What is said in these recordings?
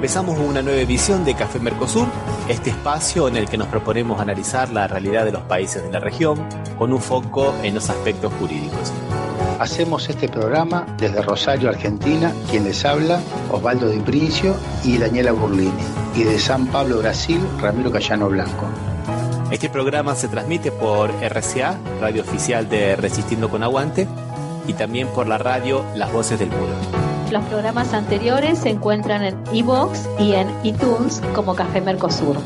Empezamos una nueva edición de Café Mercosur, este espacio en el que nos proponemos analizar la realidad de los países de la región con un foco en los aspectos jurídicos. Hacemos este programa desde Rosario, Argentina, quien les habla, Osvaldo Di Princio y Daniela Burlini, y de San Pablo, Brasil, Ramiro Cayano Blanco. Este programa se transmite por RCA, radio oficial de Resistiendo con Aguante, y también por la radio Las Voces del Muro. Los programas anteriores se encuentran en iVoox y en iTunes como Café Mercosur.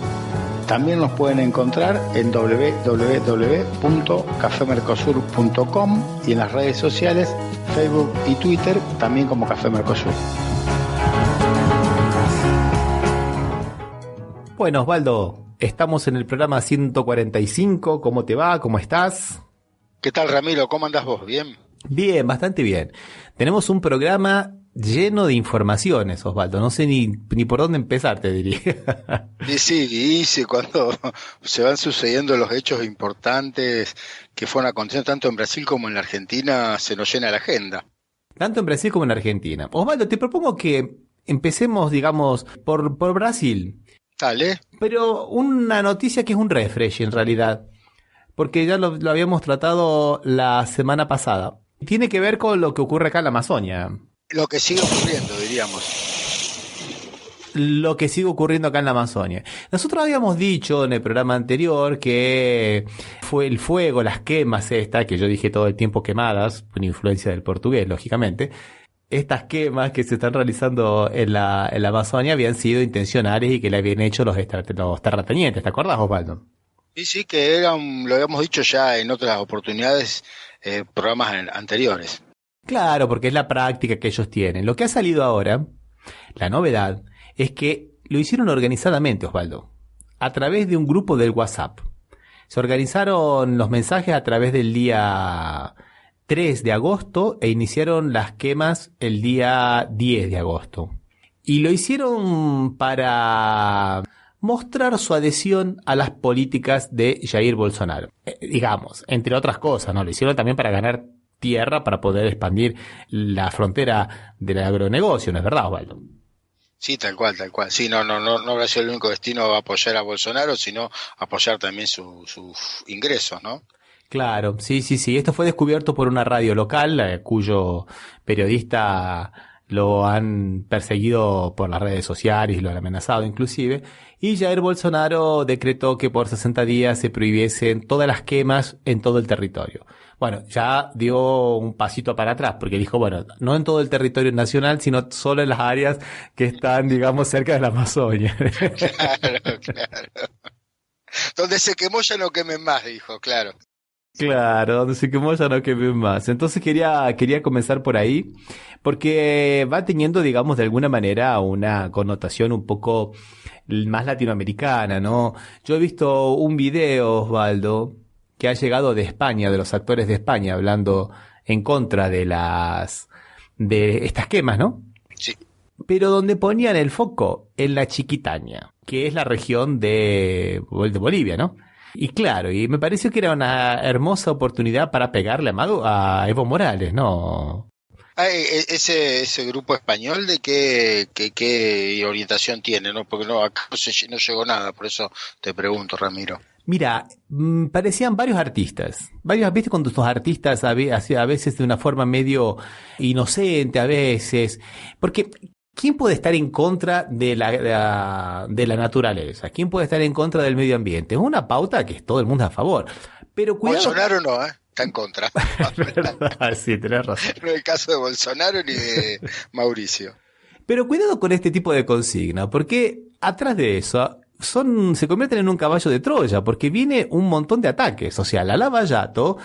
También nos pueden encontrar en www.cafemercosur.com y en las redes sociales, Facebook y Twitter, también como Café Mercosur. Bueno, Osvaldo, estamos en el programa 145. ¿Cómo te va? ¿Cómo estás? ¿Qué tal, Ramiro? ¿Cómo andás vos? ¿Bien? Bien, bastante bien. Tenemos un programa lleno de informaciones, Osvaldo. No sé ni por dónde empezar, te diría. Sí, cuando se van sucediendo los hechos importantes que fueron aconteciendo tanto en Brasil como en la Argentina, se nos llena la agenda. Tanto en Brasil como en Argentina. Osvaldo, te propongo que empecemos, digamos, por Brasil. Dale. Pero una noticia que es un refresh, en realidad. Porque ya lo habíamos tratado la semana pasada. Tiene que ver con lo que ocurre acá en la Amazonia. Lo que sigue ocurriendo, diríamos. Lo que sigue ocurriendo acá en la Amazonia. Nosotros habíamos dicho en el programa anterior que fue el fuego, las quemas que yo dije todo el tiempo quemadas, por influencia del portugués, lógicamente. Estas quemas que se están realizando en la Amazonia habían sido intencionales y que le habían hecho los terratenientes. ¿Te acordás, Osvaldo? Sí, que lo habíamos dicho ya en otras oportunidades, programas anteriores. Claro, porque es la práctica que ellos tienen. Lo que ha salido ahora, la novedad, es que lo hicieron organizadamente, Osvaldo, a través de un grupo del WhatsApp. Se organizaron los mensajes a través del día 3 de agosto e iniciaron las quemas el día 10 de agosto. Y lo hicieron para mostrar su adhesión a las políticas de Jair Bolsonaro. Digamos, entre otras cosas, ¿no? Lo hicieron también para ganar tierra, para poder expandir la frontera del agronegocio, ¿no es verdad, Osvaldo? Sí, tal cual. Sí, no habrá sido el único destino a apoyar a Bolsonaro, sino apoyar también sus ingresos, ¿no? Claro, sí. Esto fue descubierto por una radio local, cuyo periodista lo han perseguido por las redes sociales y lo han amenazado inclusive, y Jair Bolsonaro decretó que por 60 días se prohibiesen todas las quemas en todo el territorio. Bueno, ya dio un pasito para atrás, porque dijo, bueno, no en todo el territorio nacional, sino solo en las áreas que están, digamos, cerca de la Amazonia. Claro. Donde se quemó ya no quemen más, dijo, claro. Claro, donde se quemó ya no queme más. Entonces quería comenzar por ahí, porque va teniendo, digamos, de alguna manera una connotación un poco más latinoamericana, ¿no? Yo he visto un video, Osvaldo, que ha llegado de España, de los actores de España, hablando en contra de estas quemas, ¿no? Sí. Pero donde ponían el foco en la Chiquitania, que es la región de Bolivia, ¿no? Y claro, y me pareció que era una hermosa oportunidad para pegarle a Evo Morales, ¿no? Ese grupo español, ¿de qué orientación tiene? ¿No? Porque acá no llegó nada, por eso te pregunto, Ramiro. Mira, parecían varios artistas. ¿Viste cuando estos artistas a veces de una forma medio inocente, a veces? Porque ¿quién puede estar en contra de la naturaleza? ¿Quién puede estar en contra del medio ambiente? Es una pauta que todo el mundo es a favor. Pero cuidado. Bolsonaro no, está en contra. Sí, tenés razón. No es el caso de Bolsonaro ni de Mauricio. Pero cuidado con este tipo de consigna, porque atrás de eso se convierten en un caballo de Troya, porque viene un montón de ataques. O sea, la Lavallato,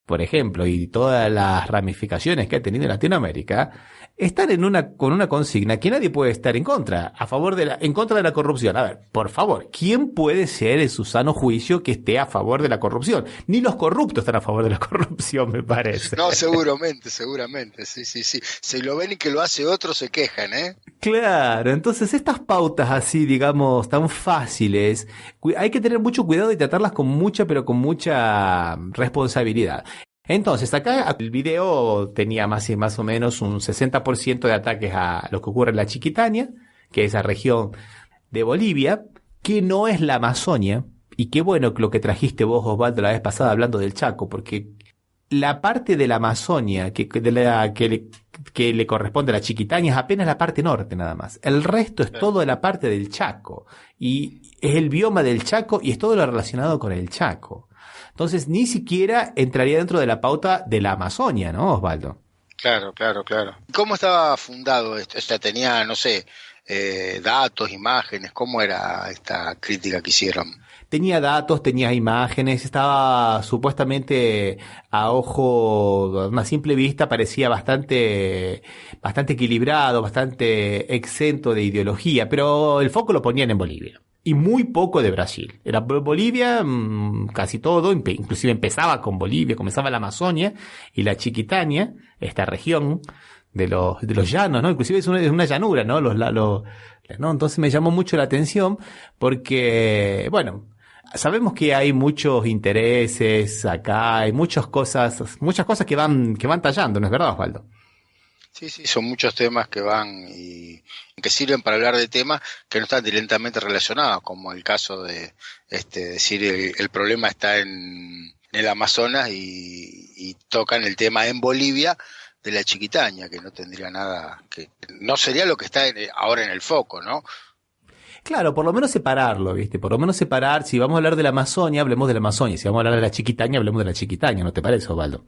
por ejemplo, y todas las ramificaciones que ha tenido en Latinoamérica, están con una consigna que nadie puede estar en contra, en contra de la corrupción. A ver, por favor, ¿quién puede ser en su sano juicio que esté a favor de la corrupción? Ni los corruptos están a favor de la corrupción, me parece. No, seguramente, sí. Si lo ven y que lo hace otro, se quejan, ¿eh? Claro, entonces estas pautas así, digamos, tan fáciles, hay que tener mucho cuidado y tratarlas con mucha responsabilidad. Entonces, acá el video tenía más o menos un 60% de ataques a lo que ocurre en la Chiquitania, que es esa región de Bolivia, que no es la Amazonia, y qué bueno lo que trajiste vos, Osvaldo, la vez pasada hablando del Chaco, porque la parte de la Amazonia que le corresponde a la Chiquitania es apenas la parte norte nada más. El resto es todo de la parte del Chaco, y es el bioma del Chaco y es todo lo relacionado con el Chaco. Entonces ni siquiera entraría dentro de la pauta de la Amazonia, ¿no, Osvaldo? Claro. ¿Cómo estaba fundado esto? O sea, tenía, no sé, datos, imágenes, ¿cómo era esta crítica que hicieron? Tenía datos, tenía imágenes, estaba supuestamente a ojo, a una simple vista parecía bastante equilibrado, bastante exento de ideología, pero el foco lo ponían en Bolivia. Y muy poco de Brasil. Era Bolivia, casi todo, inclusive empezaba con Bolivia, comenzaba la Amazonia y la Chiquitania, esta región de los llanos, ¿no? Inclusive es una llanura, ¿no? ¿no? Entonces me llamó mucho la atención porque, bueno, sabemos que hay muchos intereses acá, hay muchas cosas que van tallando, ¿no es verdad, Osvaldo? Sí, son muchos temas que van y que sirven para hablar de temas que no están directamente relacionados, como el caso de decir el problema está en el Amazonas y tocan el tema en Bolivia de la Chiquitania, que no tendría nada, que no sería lo que está ahora en el foco, ¿no? Claro, por lo menos separarlo, ¿viste? Por lo menos separar, si vamos a hablar de la Amazonia, hablemos de la Amazonia, si vamos a hablar de la Chiquitania, hablemos de la Chiquitania, ¿no te parece, Osvaldo?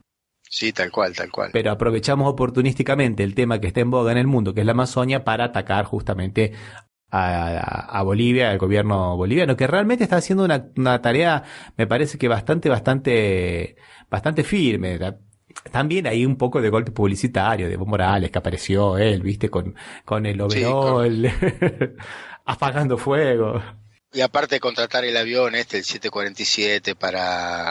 Sí, tal cual. Pero aprovechamos oportunísticamente el tema que está en boga en el mundo, que es la Amazonia, para atacar justamente a Bolivia, al gobierno boliviano, que realmente está haciendo una tarea, me parece que bastante firme. También hay un poco de golpe publicitario de Evo Morales, que apareció él, ¿viste? Con el overol, apagando fuego. Y aparte de contratar el avión el 747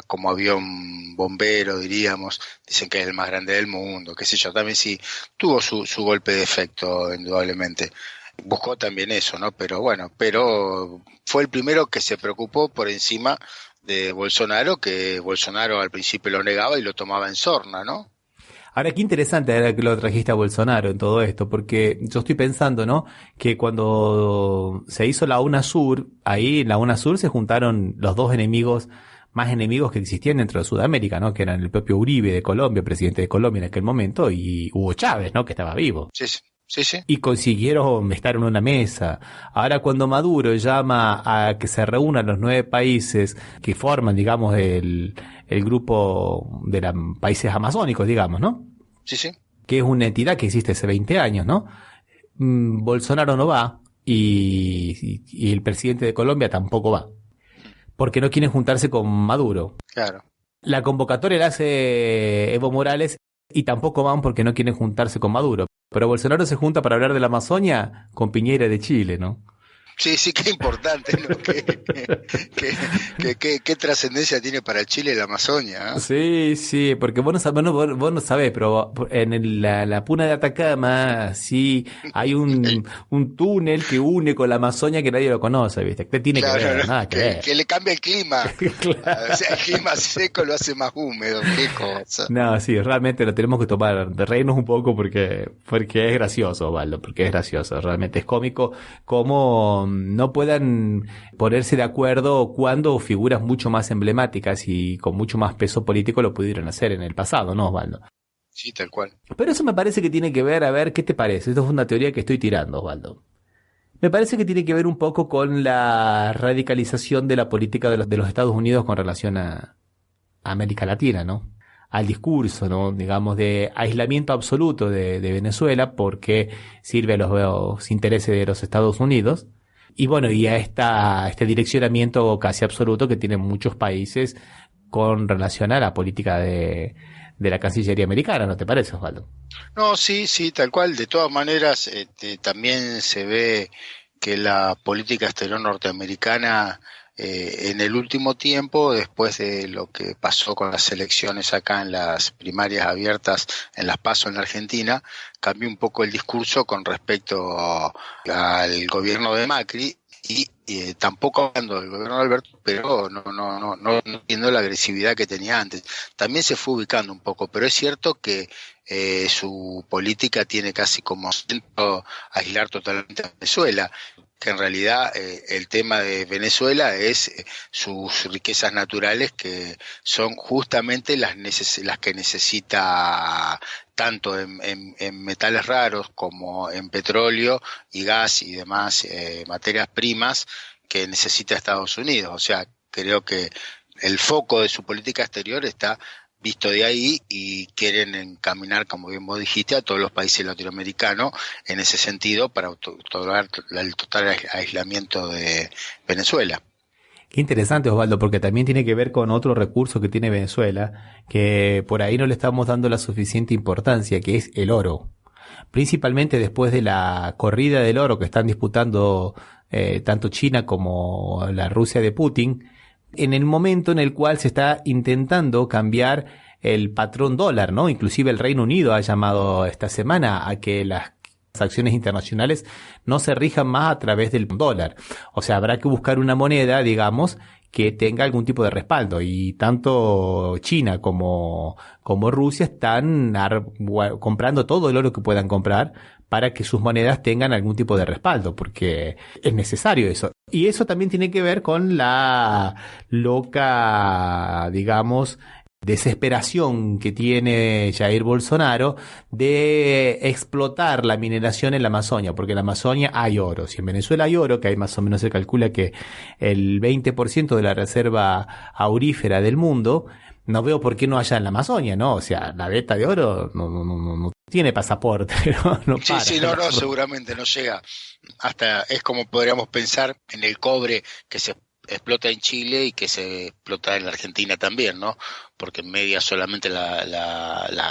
como avión bombero, diríamos, dicen que es el más grande del mundo, qué sé yo, también sí tuvo su golpe de efecto, indudablemente. Buscó también eso, ¿no? Pero fue el primero que se preocupó por encima de Bolsonaro, que Bolsonaro al principio lo negaba y lo tomaba en sorna, ¿no? Ahora, qué interesante era que lo trajiste a Bolsonaro en todo esto, porque yo estoy pensando, ¿no? Que cuando se hizo la UNASUR, ahí en la UNASUR se juntaron los dos más enemigos que existían dentro de Sudamérica, ¿no? Que eran el propio Uribe de Colombia, presidente de Colombia en aquel momento, y Hugo Chávez, ¿no? Que estaba vivo. Sí. Y consiguieron estar en una mesa. Ahora, cuando Maduro llama a que se reúnan los 9 países que forman, digamos, el grupo de los países amazónicos, digamos, ¿no? Sí. Que es una entidad que existe hace 20 años, ¿no? Bolsonaro no va y el presidente de Colombia tampoco va. Porque no quieren juntarse con Maduro. Claro. La convocatoria la hace Evo Morales y tampoco van porque no quieren juntarse con Maduro. Pero Bolsonaro se junta para hablar de la Amazonia con Piñera de Chile, ¿no? Sí, qué importante, ¿no? ¿Qué trascendencia tiene para Chile la Amazonia? ¿Eh? Sí, porque vos no sabés, pero en la puna de Atacama sí hay un túnel que une con la Amazonia que nadie lo conoce, ¿viste? ¿Qué tiene que ver? Nada que ver. Que le cambia el clima. Claro. O sea, el clima seco lo hace más húmedo, qué cosa. No, sí, realmente lo tenemos que tomar, de reírnos un poco porque es gracioso, Osvaldo, porque es gracioso, realmente es cómico cómo no puedan ponerse de acuerdo cuando figuras mucho más emblemáticas y con mucho más peso político lo pudieron hacer en el pasado, ¿no, Osvaldo? Sí, tal cual. Pero eso me parece que tiene que ver, a ver, ¿qué te parece? Esto es una teoría que estoy tirando, Osvaldo. Me parece que tiene que ver un poco con la radicalización de la política de los Estados Unidos con relación a América Latina, ¿no? Al discurso, ¿no? Digamos, de aislamiento absoluto de Venezuela porque sirve a los intereses de los Estados Unidos. Y bueno, y a este direccionamiento casi absoluto que tienen muchos países con relación a la política de la Cancillería americana, ¿no te parece, Osvaldo? No, sí, tal cual. De todas maneras, también se ve que la política exterior norteamericana en el último tiempo, después de lo que pasó con las elecciones acá en las primarias abiertas en las PASO en la Argentina, cambió un poco el discurso con respecto al gobierno de Macri y tampoco hablando del gobierno de Alberto, pero no entiendo la agresividad que tenía antes. También se fue ubicando un poco, pero es cierto que su política tiene casi como centro aislar totalmente a Venezuela, que en realidad el tema de Venezuela es sus riquezas naturales, que son justamente las que necesita tanto en metales raros como en petróleo y gas y demás materias primas que necesita Estados Unidos. O sea, creo que el foco de su política exterior está visto de ahí y quieren encaminar, como bien vos dijiste, a todos los países latinoamericanos en ese sentido para otorgar el total aislamiento de Venezuela. Qué interesante, Osvaldo, porque también tiene que ver con otro recurso que tiene Venezuela, que por ahí no le estamos dando la suficiente importancia, que es el oro. Principalmente después de la corrida del oro que están disputando tanto China como la Rusia de Putin, en el momento en el cual se está intentando cambiar el patrón dólar, ¿no? Inclusive el Reino Unido ha llamado esta semana a que las acciones internacionales no se rijan más a través del dólar. O sea, habrá que buscar una moneda, digamos, que tenga algún tipo de respaldo, y tanto China como Rusia están comprando todo el oro que puedan comprar para que sus monedas tengan algún tipo de respaldo, porque es necesario eso. Y eso también tiene que ver con la loca, digamos, desesperación que tiene Jair Bolsonaro de explotar la mineración en la Amazonia, porque en la Amazonia hay oro. Si en Venezuela hay oro, que hay más o menos, se calcula que el 20% de la reserva aurífera del mundo, no veo por qué no haya en la Amazonia, ¿no? O sea, la veta de oro no tiene pasaporte, no para. Sí, seguramente no llega. Hasta es como podríamos pensar en el cobre que se explota en Chile y que se explota en la Argentina también, ¿no? Porque media solamente la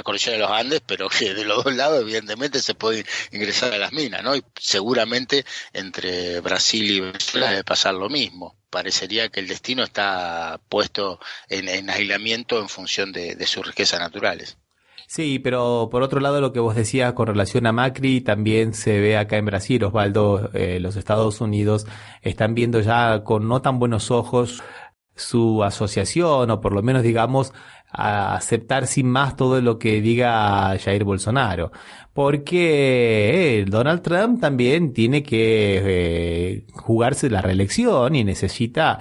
cordillera de los Andes, pero que de los dos lados evidentemente se puede ingresar a las minas, ¿no? Y seguramente entre Brasil y Venezuela debe pasar lo mismo. Parecería que el destino está puesto en aislamiento en función de sus riquezas naturales. Sí, pero por otro lado, lo que vos decías con relación a Macri también se ve acá en Brasil, Osvaldo. Los Estados Unidos están viendo ya con no tan buenos ojos su asociación, o por lo menos, digamos, a aceptar sin más todo lo que diga Jair Bolsonaro, porque Donald Trump también tiene que jugarse la reelección y necesita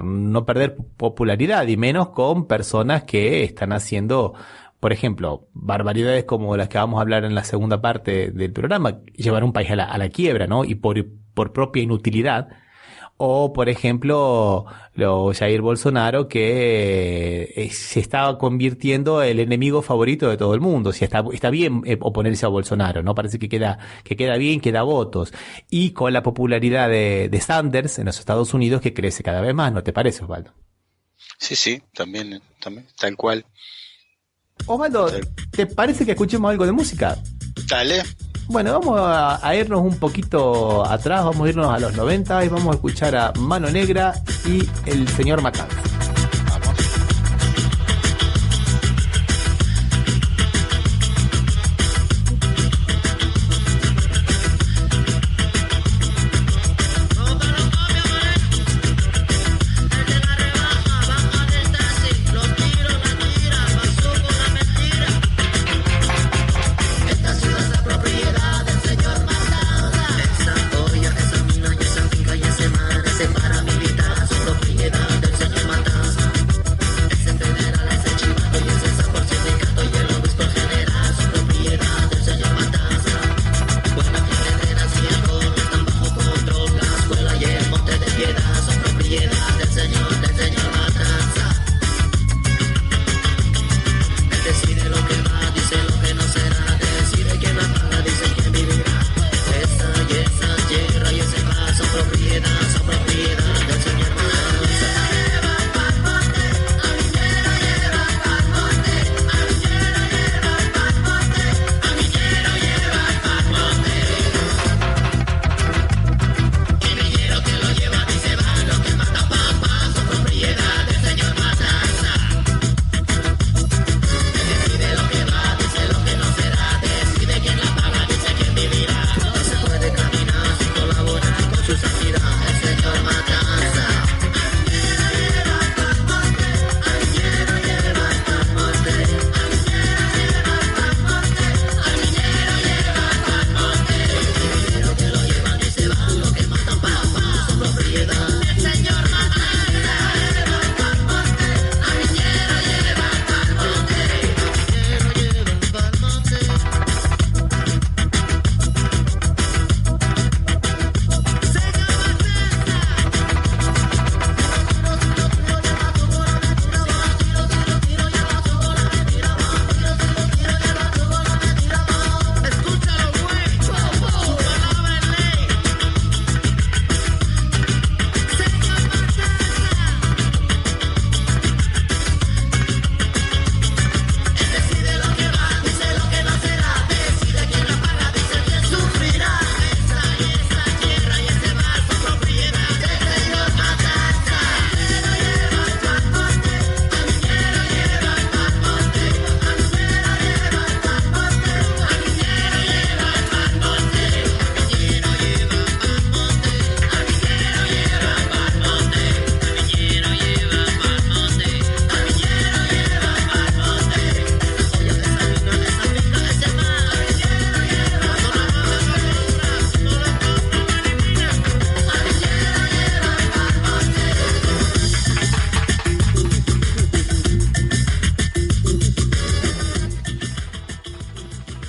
no perder popularidad, y menos con personas que están haciendo, por ejemplo, barbaridades como las que vamos a hablar en la segunda parte del programa, llevar un país a la quiebra, ¿no? Y por propia inutilidad. O, por ejemplo, Jair Bolsonaro, que se está convirtiendo en el enemigo favorito de todo el mundo. O sea, está bien oponerse a Bolsonaro, ¿no? Parece que queda bien, que da votos. Y con la popularidad de Sanders en los Estados Unidos, que crece cada vez más, ¿no te parece, Osvaldo? Sí, también, tal cual. Osvaldo, ¿te parece que escuchemos algo de música? Dale. Bueno, vamos a irnos un poquito atrás, vamos a irnos a los 90 y vamos a escuchar a Mano Negra y el señor Matanza. Esa mina y esa finca y ese mar, ese paramilitar, su propiedad del señor Matanza.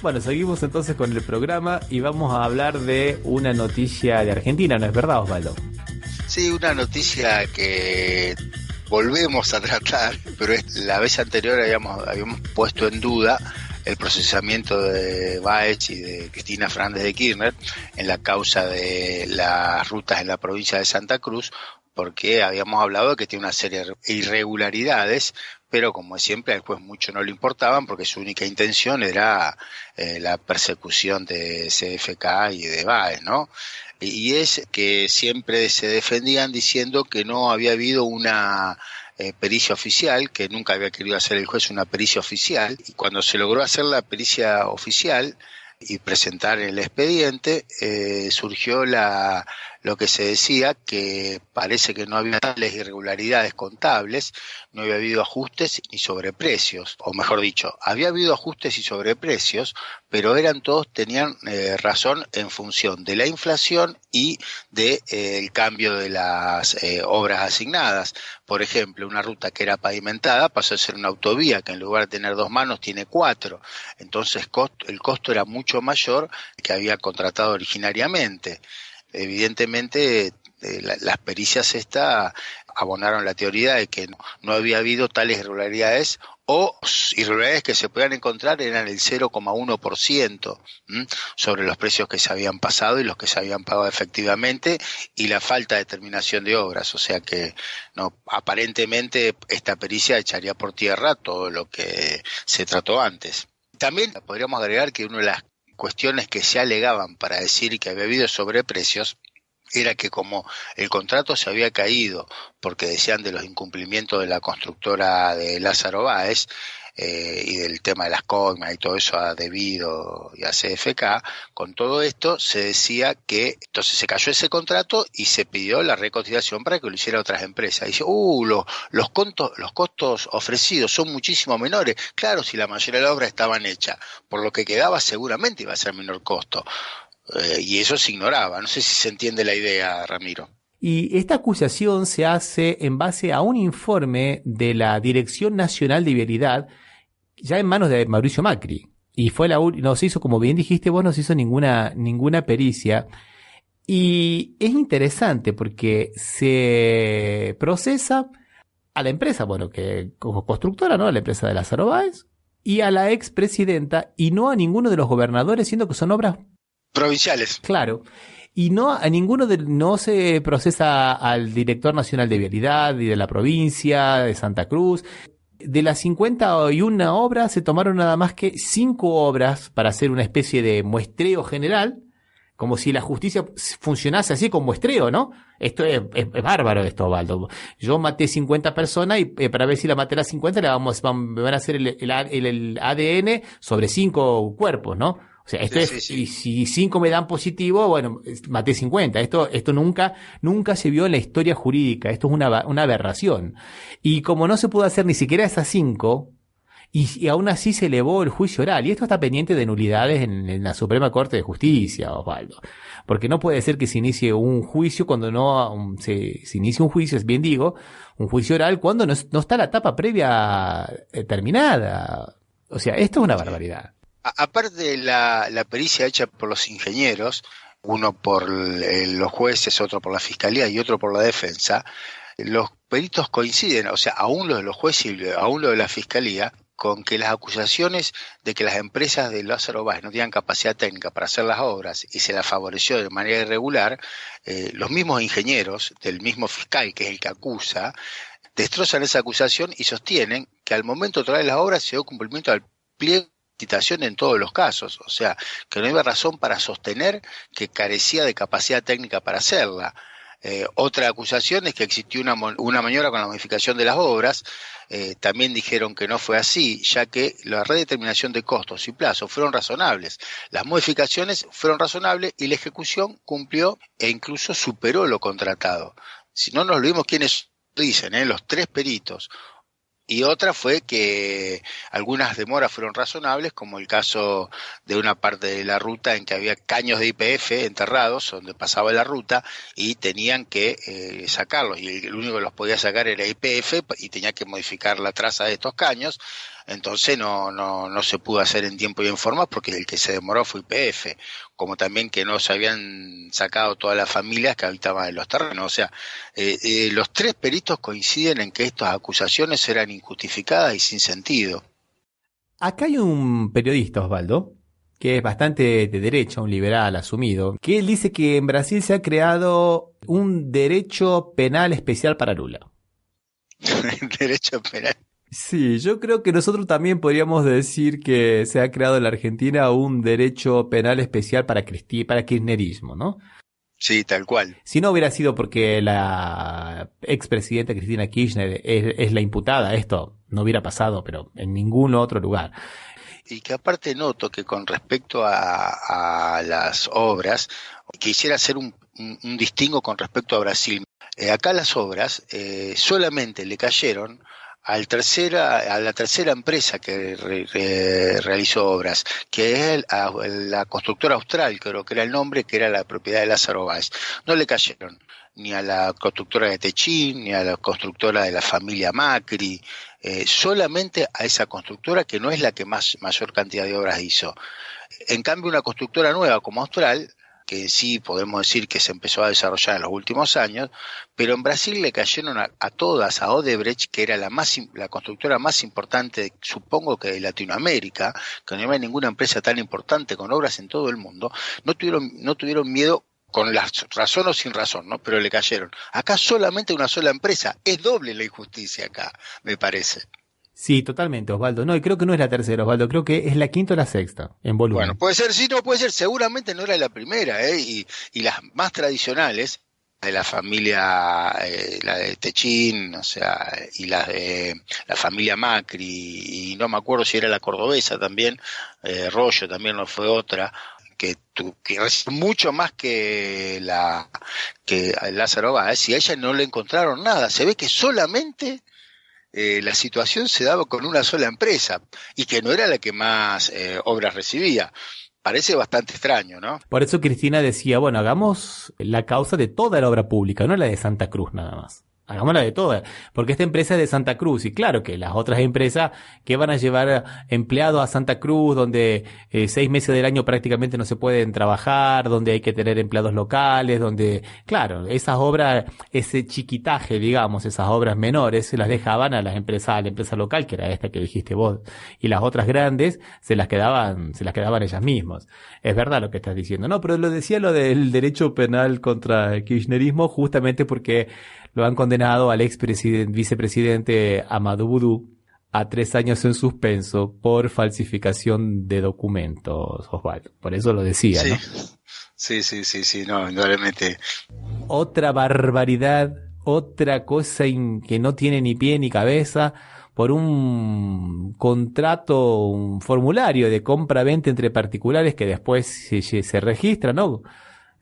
Bueno, seguimos entonces con el programa y vamos a hablar de una noticia de Argentina, ¿no es verdad, Osvaldo? Sí, una noticia que volvemos a tratar, pero la vez anterior habíamos puesto en duda el procesamiento de Báez y de Cristina Fernández de Kirchner en la causa de las rutas en la provincia de Santa Cruz, porque habíamos hablado de que tiene una serie de irregularidades, pero como siempre al juez mucho no le importaban porque su única intención era la persecución de CFK y de Báez, ¿no? Y es que siempre se defendían diciendo que no había habido una pericia oficial, que nunca había querido hacer el juez una pericia oficial, y cuando se logró hacer la pericia oficial y presentar el expediente, surgió lo que se decía, que parece que no había tales irregularidades contables, no había habido ajustes ni sobreprecios, o mejor dicho, había habido ajustes y sobreprecios, pero tenían razón en función de la inflación y de el cambio de las obras asignadas. Por ejemplo, una ruta que era pavimentada pasó a ser una autovía que en lugar de tener 2 manos tiene 4, entonces el costo era mucho mayor que había contratado originariamente. Evidentemente las pericias abonaron la teoría de que no había habido tales irregularidades, o irregularidades que se podían encontrar eran el 0,1% sobre los precios que se habían pasado y los que se habían pagado efectivamente, y la falta de terminación de obras, o sea que aparentemente esta pericia echaría por tierra todo lo que se trató antes. También podríamos agregar que una de las cuestiones que se alegaban para decir que había habido sobreprecios era que como el contrato se había caído porque decían de los incumplimientos de la constructora de Lázaro Báez y del tema de las coimas y todo eso a Debido y a CFK, con todo esto se decía que entonces se cayó ese contrato y se pidió la recotización para que lo hiciera otras empresas. Y dice, los costos ofrecidos son muchísimo menores. Claro, si la mayoría de la obra estaban hechas, por lo que quedaba seguramente iba a ser menor costo. Y eso se ignoraba. No sé si se entiende la idea, Ramiro. Y esta acusación se hace en base a un informe de la Dirección Nacional de Vialidad, ya en manos de Mauricio Macri. Y no se hizo, como bien dijiste vos, no se hizo ninguna pericia. Y es interesante porque se procesa a la empresa, que como constructora, ¿no? A la empresa de Lázaro Báez, y a la expresidenta, y no a ninguno de los gobernadores, siendo que son obras provinciales. Claro. Y no se procesa al director nacional de vialidad y de la provincia de Santa Cruz. De las 51 obras se tomaron nada más que 5 obras para hacer una especie de muestreo general, como si la justicia funcionase así con muestreo, ¿no? Esto es bárbaro esto, Osvaldo. Yo maté 50 personas y para ver si la maté a las 50 me van a hacer el ADN sobre 5 cuerpos, ¿no? O sea, sí. Y si 5 me dan positivo, bueno, maté 50. Esto nunca se vio en la historia jurídica. Esto es una aberración. Y como no se pudo hacer ni siquiera esas 5, y aún así se elevó el juicio oral. Y esto está pendiente de nulidades en la Suprema Corte de Justicia, Osvaldo. Porque no puede ser que se inicie un juicio cuando se inicie un juicio, es bien digo, un juicio oral cuando no está la etapa previa terminada. O sea, esto es una barbaridad. Aparte de la pericia hecha por los ingenieros, uno por los jueces, otro por la fiscalía y otro por la defensa, los peritos coinciden, o sea, aún los de los jueces y aún los de la fiscalía, con que las acusaciones de que las empresas de Lázaro Báez no tenían capacidad técnica para hacer las obras y se las favoreció de manera irregular, los mismos ingenieros del mismo fiscal, que es el que acusa, destrozan esa acusación y sostienen que al momento de traer las obras se dio cumplimiento al pliego citación en todos los casos, o sea, que no había razón para sostener que carecía de capacidad técnica para hacerla. Otra acusación es que existió una maniobra con la modificación de las obras. También dijeron que no fue así, ya que la redeterminación de costos y plazos fueron razonables. Las modificaciones fueron razonables y la ejecución cumplió e incluso superó lo contratado. Si no nos olvidemos quiénes dicen, los 3 peritos. Y otra fue que algunas demoras fueron razonables, como el caso de una parte de la ruta en que había caños de YPF enterrados donde pasaba la ruta y tenían que sacarlos, y el único que los podía sacar era YPF y tenía que modificar la traza de estos caños. entonces no se pudo hacer en tiempo y en forma porque el que se demoró fue YPF, como también que no se habían sacado todas las familias que habitaban en los terrenos. O sea, los tres peritos coinciden en que estas acusaciones eran injustificadas y sin sentido. Acá hay un periodista, Osvaldo, que es bastante de derecha, un liberal asumido, que él dice que en Brasil se ha creado un derecho penal especial para Lula. Derecho penal. Sí, yo creo que nosotros también podríamos decir que se ha creado en la Argentina un derecho penal especial para kirchnerismo, ¿no? Sí, tal cual. Si no hubiera sido porque la expresidenta Cristina Kirchner es la imputada, esto no hubiera pasado, pero en ningún otro lugar. Y que aparte noto que con respecto a las obras, quisiera hacer un distingo con respecto a Brasil. Acá las obras solamente le cayeron a la tercera empresa que realizó obras, que es la constructora Austral, creo que era el nombre, que era la propiedad de Lázaro Báez. No le cayeron ni a la constructora de Techín, ni a la constructora de la familia Macri, solamente a esa constructora que no es la que mayor cantidad de obras hizo. En cambio, una constructora nueva como Austral, que sí podemos decir que se empezó a desarrollar en los últimos años, pero en Brasil le cayeron a todas, a Odebrecht, que era la constructora más importante, supongo que de Latinoamérica, que no hay ninguna empresa tan importante con obras en todo el mundo, no tuvieron miedo, con razón o sin razón, ¿no? Pero le cayeron. Acá solamente una sola empresa, es doble la injusticia acá, me parece. Sí, totalmente, Osvaldo. No, y creo que no es la tercera, Osvaldo. Creo que es la quinta o la sexta, en volumen. Bueno, puede ser, sí, no puede ser. Seguramente no era la primera, y las más tradicionales, de la familia, la de Techín, o sea, y la de la familia Macri, y no me acuerdo si era la cordobesa también, Rollo también no fue otra, que recibió mucho más que Lázaro Báez, y a ella no le encontraron nada. Se ve que solamente la situación se daba con una sola empresa y que no era la que más obras recibía. Parece bastante extraño, ¿no? Por eso Cristina decía, bueno, hagamos la causa de toda la obra pública, no la de Santa Cruz nada más. Hagámosla de todas, porque esta empresa es de Santa Cruz y claro que las otras empresas que van a llevar empleados a Santa Cruz donde 6 meses del año prácticamente no se pueden trabajar, donde hay que tener empleados locales, donde, claro, esas obras, ese chiquitaje, digamos, esas obras menores se las dejaban a la empresa local, que era esta que dijiste vos, y las otras grandes se las quedaban ellas mismas. Es verdad lo que estás diciendo, no, pero decía lo del derecho penal contra el kirchnerismo justamente porque lo han condenado al vicepresidente Amadou Boudou a 3 años en suspenso por falsificación de documentos, Osvaldo. Por eso lo decía, sí. ¿no? Sí, no, indudablemente. Otra barbaridad, otra cosa que no tiene ni pie ni cabeza, por un contrato, un formulario de compra-venta entre particulares que después se registra, ¿no?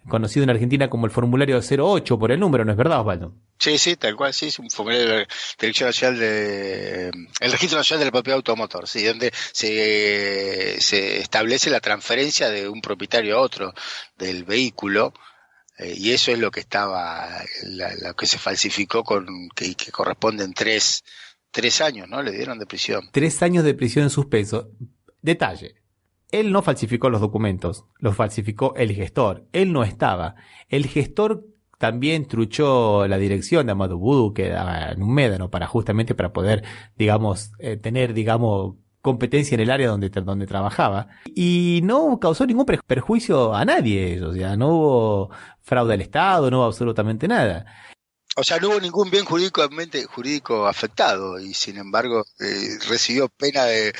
Conocido en Argentina como el formulario 08 por el número, ¿no es verdad, Osvaldo? Sí, tal cual, sí, es un formulario de la Dirección Nacional el Registro Nacional de la Propiedad Automotor, sí, donde se establece la transferencia de un propietario a otro del vehículo, y eso es lo que lo que se falsificó que corresponden 3 años, ¿no? Le dieron de prisión. 3 años de prisión en suspenso. Detalle. Él no falsificó los documentos, los falsificó el gestor. Él no estaba. El gestor también truchó la dirección de Amadou Boudou, que daba en un médano justamente para poder, digamos, tener, digamos, competencia en el área donde trabajaba. Y no causó ningún perjuicio a nadie. O sea, no hubo fraude al Estado, no hubo absolutamente nada. O sea, no hubo ningún bien jurídico afectado y, sin embargo, recibió pena de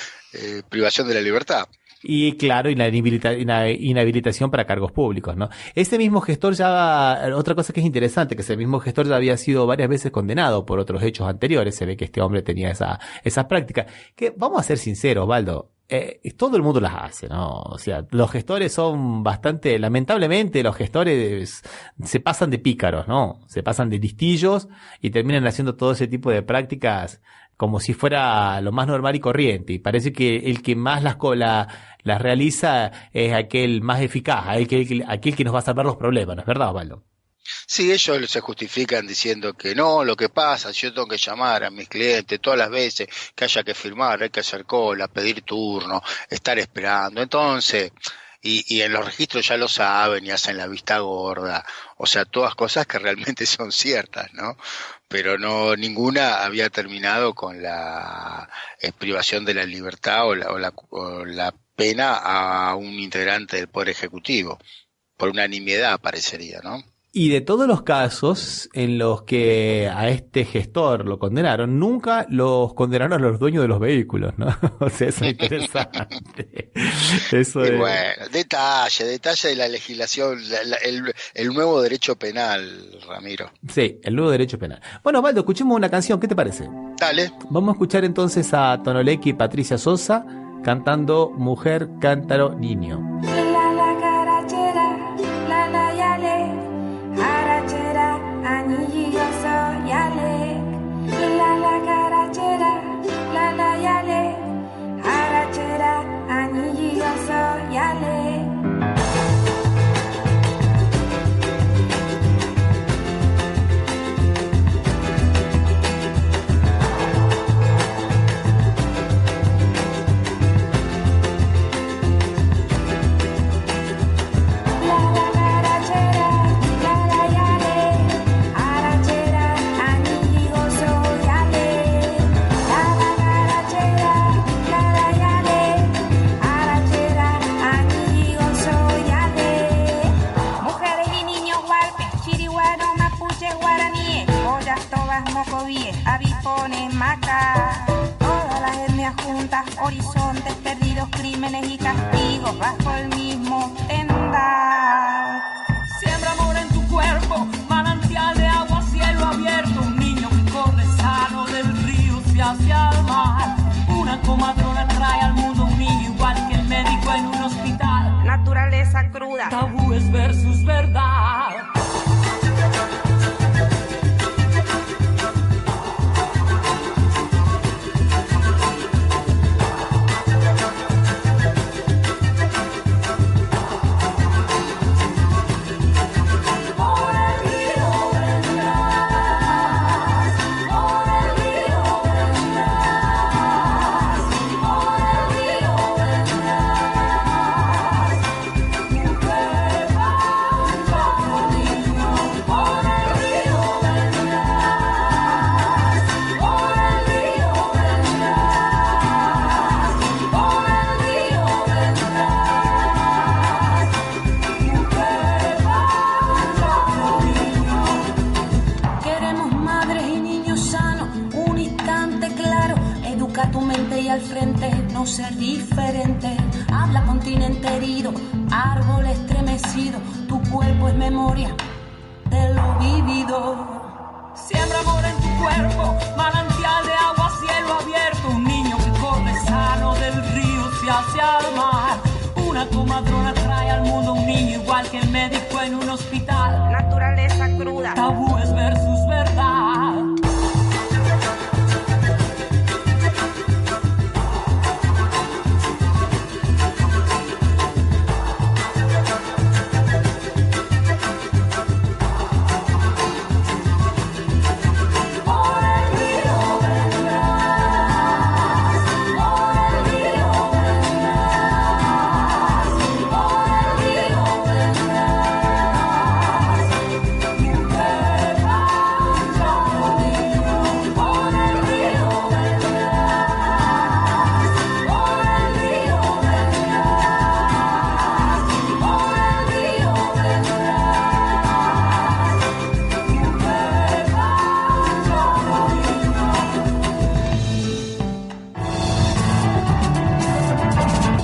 privación de la libertad. Y claro, inhabilitación para cargos públicos, ¿no? Ese mismo gestor otra cosa que es interesante, que ese mismo gestor ya había sido varias veces condenado por otros hechos anteriores. Se ve que este hombre tenía esa práctica. Que, vamos a ser sinceros, Osvaldo, todo el mundo las hace, ¿no? O sea, los gestores son lamentablemente los gestores se pasan de pícaros, ¿no? Se pasan de listillos y terminan haciendo todo ese tipo de prácticas como si fuera lo más normal y corriente. Y parece que el que más las realiza es aquel más eficaz, aquel que nos va a salvar los problemas, ¿no es verdad, Osvaldo? Sí, ellos se justifican diciendo que no, lo que pasa, si yo tengo que llamar a mis clientes todas las veces que haya que firmar, hay que hacer cola, pedir turno, estar esperando. Entonces, y en los registros ya lo saben y hacen la vista gorda. O sea, todas cosas que realmente son ciertas, ¿no? Pero no, ninguna había terminado con la privación de la libertad o la pena a un integrante del Poder Ejecutivo. Por unanimidad parecería, ¿no? Y de todos los casos en los que a este gestor lo condenaron, nunca los condenaron a los dueños de los vehículos, ¿no? O sea, eso es interesante. Eso Y bueno, detalle de la legislación, el nuevo derecho penal, Ramiro. Sí, el nuevo derecho penal. Bueno, Osvaldo, escuchemos una canción, ¿qué te parece? Dale. Vamos a escuchar entonces a Tonoleki y Patricia Sosa cantando Mujer, Cántaro, Niño. Arachera, anilloso, yale, la carachera, la yale, arachera, anilloso, yale. Avipones, macas, todas las etnias juntas, horizontes perdidos, crímenes y castigos bajo el mismo tendal. Siembra amor en tu cuerpo, manantial de agua, cielo abierto, un niño que corre sano del río hacia el mar. Una comadrona trae al mundo un niño igual que el médico en un hospital. Naturaleza cruda, tabúes versus verdad. Ser diferente, habla continente herido, árbol estremecido, tu cuerpo es memoria de lo vivido. Siembra amor en tu cuerpo, manantial de agua, cielo abierto, un niño que corre sano del río hacia el mar. Una comadrona trae al mundo un niño igual que el médico en un hospital. Naturaleza cruda, tabúes versus verdad.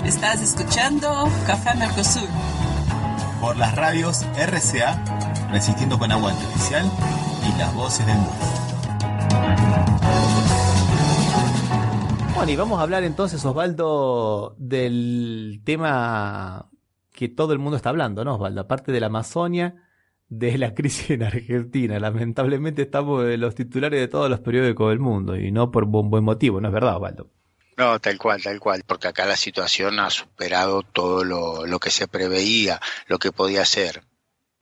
Estás escuchando Café Mercosur por las radios RCA, Resistiendo con Aguante Oficial y Las Voces del Mundo. Bueno, y vamos a hablar entonces, Osvaldo, del tema que todo el mundo está hablando, ¿no, Osvaldo? Aparte de la Amazonia, de la crisis en Argentina. Lamentablemente estamos en los titulares de todos los periódicos del mundo y no por un buen motivo, ¿no es verdad, Osvaldo? No, tal cual, porque acá la situación ha superado todo lo que se preveía, lo que podía ser.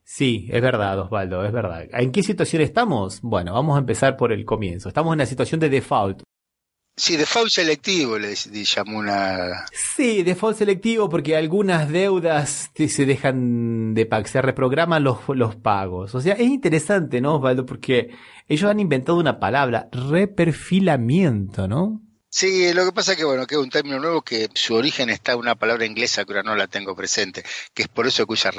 Sí, es verdad, Osvaldo, es verdad. ¿En qué situación estamos? Bueno, vamos a empezar por el comienzo. Estamos en una situación de default. Sí, default selectivo le llamó una... Sí, default selectivo porque algunas deudas se dejan de pagar, se reprograman los pagos. O sea, es interesante, ¿no, Osvaldo? Porque ellos han inventado una palabra, reperfilamiento, ¿no? Sí, lo que pasa es que, bueno, que es un término nuevo que su origen está en una palabra inglesa que ahora no la tengo presente, que es por eso que usa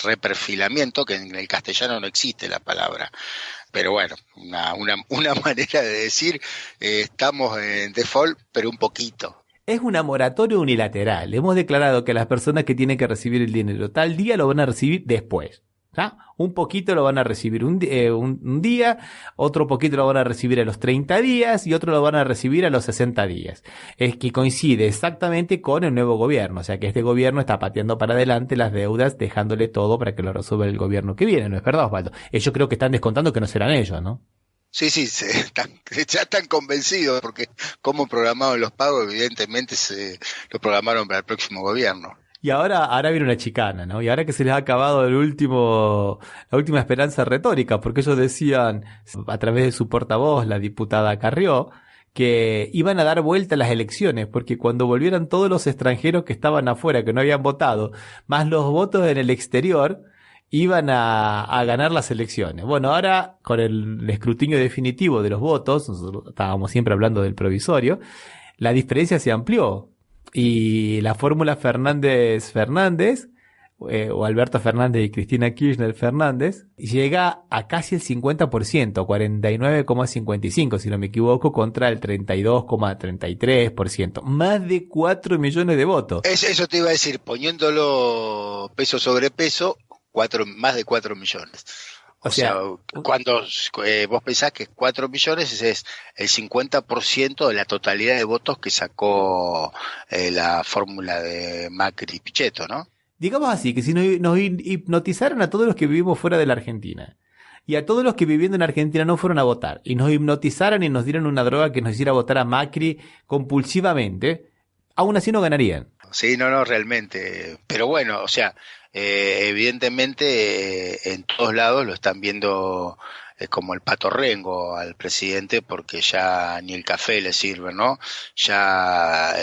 reperfilamiento, que en el castellano no existe la palabra. Pero bueno, una manera de decir, estamos en default, pero un poquito. Es una moratoria unilateral. Hemos declarado que las personas que tienen que recibir el dinero tal día lo van a recibir después. ¿Ah? Un poquito lo van a recibir un día, otro poquito lo van a recibir a los 30 días y otro lo van a recibir a los 60 días. Es que coincide exactamente con el nuevo gobierno, o sea que este gobierno está pateando para adelante las deudas, dejándole todo para que lo resuelva el gobierno que viene, ¿no es verdad, Osvaldo? Ellos creo que están descontando que no serán ellos, ¿no? Sí, ya están convencidos porque como programaron los pagos, evidentemente lo programaron para el próximo gobierno. Y ahora viene una chicana, ¿no? Y ahora que se les ha acabado la última esperanza retórica, porque ellos decían, a través de su portavoz, la diputada Carrió, que iban a dar vuelta a las elecciones, porque cuando volvieran todos los extranjeros que estaban afuera, que no habían votado, más los votos en el exterior, iban a ganar las elecciones. Bueno, ahora, con el escrutinio definitivo de los votos, nosotros estábamos siempre hablando del provisorio, la diferencia se amplió. Y la fórmula Fernández-Fernández, o Alberto Fernández y Cristina Kirchner Fernández, llega a casi el 50%, 49,55% si no me equivoco, contra el 32,33%. Más de 4 millones de votos. Eso te iba a decir, poniéndolo peso sobre peso, más de 4 millones. O sea, cuando vos pensás que 4 millones, ese es el 50% de la totalidad de votos que sacó la fórmula de Macri-Pichetto, ¿no? Digamos así, que si nos hipnotizaran a todos los que vivimos fuera de la Argentina y a todos los que viviendo en Argentina no fueron a votar y nos hipnotizaran y nos dieran una droga que nos hiciera votar a Macri compulsivamente, aún así no ganarían. Sí, no, realmente. Pero bueno, o sea, evidentemente en todos lados lo están viendo como el pato rengo al presidente, porque ya ni el café le sirve, ¿no? Ya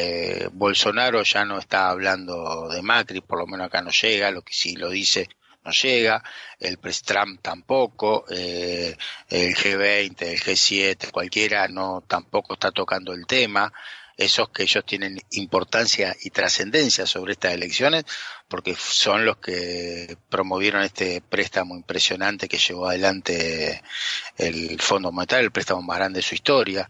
Bolsonaro ya no está hablando de Macri, por lo menos acá no llega, lo que sí lo dice no llega, el Trump tampoco, el G20, el G7, cualquiera tampoco está tocando el tema. Esos que ellos tienen importancia y trascendencia sobre estas elecciones, porque son los que promovieron este préstamo impresionante que llevó adelante el Fondo Monetario, el préstamo más grande de su historia,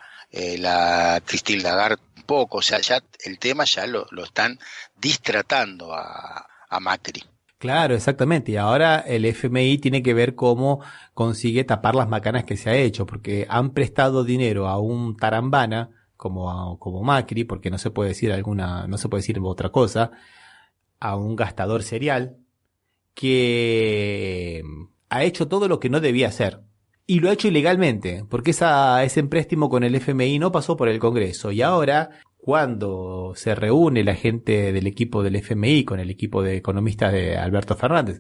la Christine Lagarde un poco, o sea, ya el tema ya lo están distratando a Macri. Claro, exactamente. Y ahora el FMI tiene que ver cómo consigue tapar las macanas que se ha hecho, porque han prestado dinero a un tarambana como Macri, porque no se puede decir otra cosa, a un gastador serial que ha hecho todo lo que no debía hacer. Y lo ha hecho ilegalmente, porque ese préstamo con el FMI no pasó por el Congreso. Y ahora, cuando se reúne la gente del equipo del FMI con el equipo de economistas de Alberto Fernández,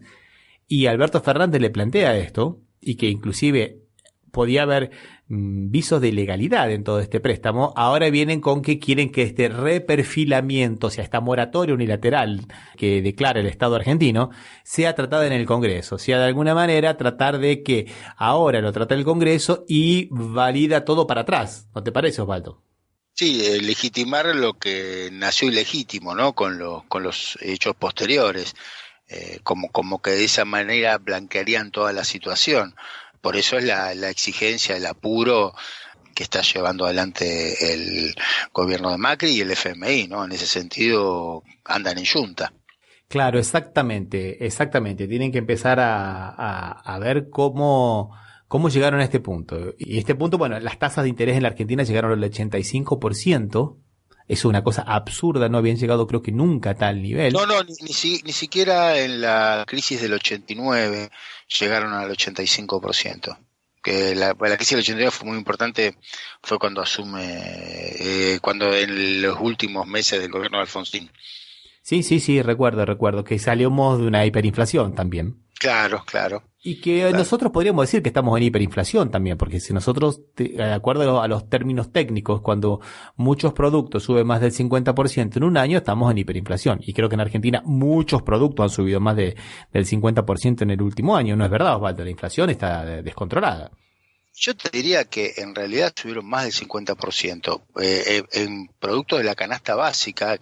y Alberto Fernández le plantea esto, y que inclusive podía haber visos de ilegalidad en todo este préstamo, ahora vienen con que quieren que este reperfilamiento, o sea, esta moratoria unilateral que declara el Estado argentino, sea tratada en el Congreso, sea de alguna manera tratar de que ahora lo trata el Congreso y valida todo para atrás. ¿No te parece, Osvaldo? Sí, legitimar lo que nació ilegítimo, ¿no? Con los hechos posteriores, como que de esa manera blanquearían toda la situación. Por eso es la exigencia, el apuro que está llevando adelante el gobierno de Macri y el FMI, ¿no? En ese sentido andan en yunta. Claro, exactamente. Tienen que empezar a ver cómo llegaron a este punto. Y este punto, bueno, las tasas de interés en la Argentina llegaron al 85%. Es una cosa absurda, no habían llegado creo que nunca a tal nivel. No, ni siquiera en la crisis del 89 llegaron al 85%. Que la crisis del 89 fue muy importante, fue cuando cuando en los últimos meses del gobierno de Alfonsín. Sí, recuerdo que salimos de una hiperinflación también. Claro, claro. Y que nosotros podríamos decir que estamos en hiperinflación también, porque si nosotros, de acuerdo a los términos técnicos, cuando muchos productos suben más del 50% en un año, estamos en hiperinflación. Y creo que en Argentina muchos productos han subido más del 50% en el último año. ¿No es verdad, Osvaldo? La inflación está descontrolada. Yo te diría que en realidad subieron más del 50% en productos de la canasta básica,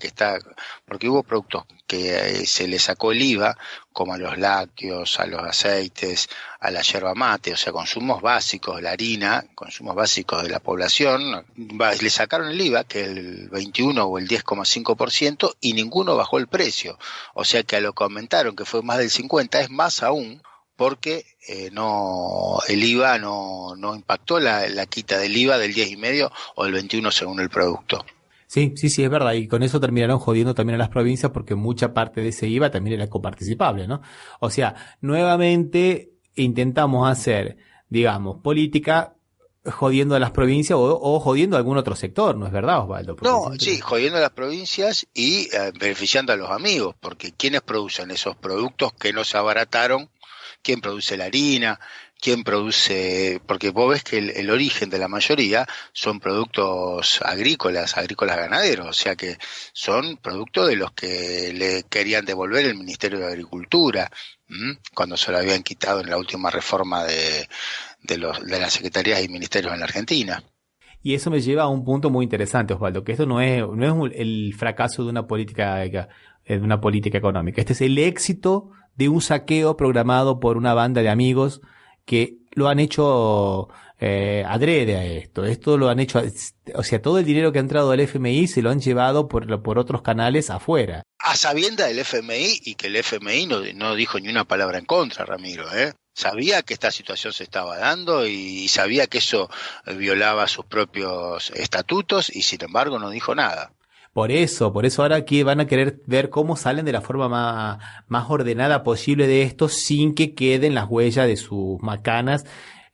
porque hubo productos que se le sacó el IVA, como a los lácteos, a los aceites, a la yerba mate, o sea, consumos básicos, la harina, consumos básicos de la población, le sacaron el IVA, que es el 21 o el 10,5%, y ninguno bajó el precio. O sea que a lo que aumentaron, que fue más del 50%, es más aún, porque el IVA no impactó la quita del IVA del 10,5 o del 21 según el producto. Sí, es verdad, y con eso terminaron jodiendo también a las provincias porque mucha parte de ese IVA también era coparticipable, ¿no? O sea, nuevamente intentamos hacer, digamos, política jodiendo a las provincias o jodiendo a algún otro sector, ¿no es verdad, Osvaldo? Sí, jodiendo a las provincias y beneficiando a los amigos, porque ¿quiénes producen esos productos que no se abarataron? ¿Quién produce la harina? ¿Quién produce? Porque vos ves que el origen de la mayoría son productos agrícolas ganaderos, o sea que son productos de los que le querían devolver el Ministerio de Agricultura, cuando se lo habían quitado en la última reforma de las secretarías y ministerios en la Argentina. Y eso me lleva a un punto muy interesante, Osvaldo, que esto no es el fracaso de una política económica. Este es el éxito de un saqueo programado por una banda de amigos que lo han hecho adrede a esto. Esto lo han hecho, o sea, todo el dinero que ha entrado al FMI se lo han llevado por otros canales afuera. A sabiendas del FMI, y que el FMI no dijo ni una palabra en contra, Ramiro, Sabía que esta situación se estaba dando y sabía que eso violaba sus propios estatutos y sin embargo no dijo nada. Por eso ahora aquí van a querer ver cómo salen de la forma más ordenada posible de esto sin que queden las huellas de sus macanas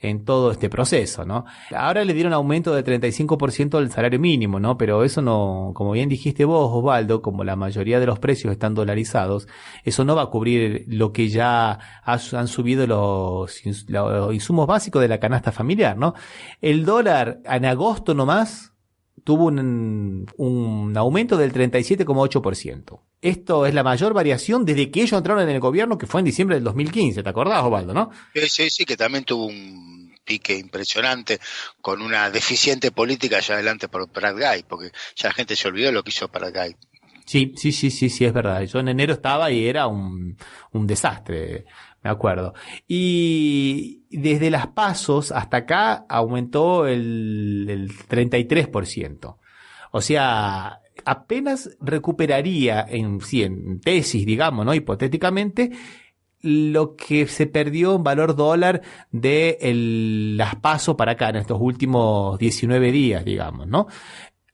en todo este proceso, ¿no? Ahora le dieron aumento de 35% del salario mínimo, ¿no? Pero eso no, como bien dijiste vos, Osvaldo, como la mayoría de los precios están dolarizados, eso no va a cubrir lo que ya han subido los insumos básicos de la canasta familiar, ¿no? El dólar en agosto nomás tuvo un aumento del 37,8%. Esto es la mayor variación desde que ellos entraron en el gobierno, que fue en diciembre del 2015. ¿Te acordás, Osvaldo, no? Sí, que también tuvo un pique impresionante con una deficiente política allá adelante por Prat-Gay, porque ya la gente se olvidó de lo que hizo Prat-Gay. Sí, es verdad. Yo en enero estaba y era un desastre, me acuerdo. Y desde las PASOs hasta acá aumentó el 33%. O sea, apenas recuperaría en tesis, digamos, ¿no? Hipotéticamente, lo que se perdió en valor dólar de las PASO para acá en estos últimos 19 días, digamos, ¿no?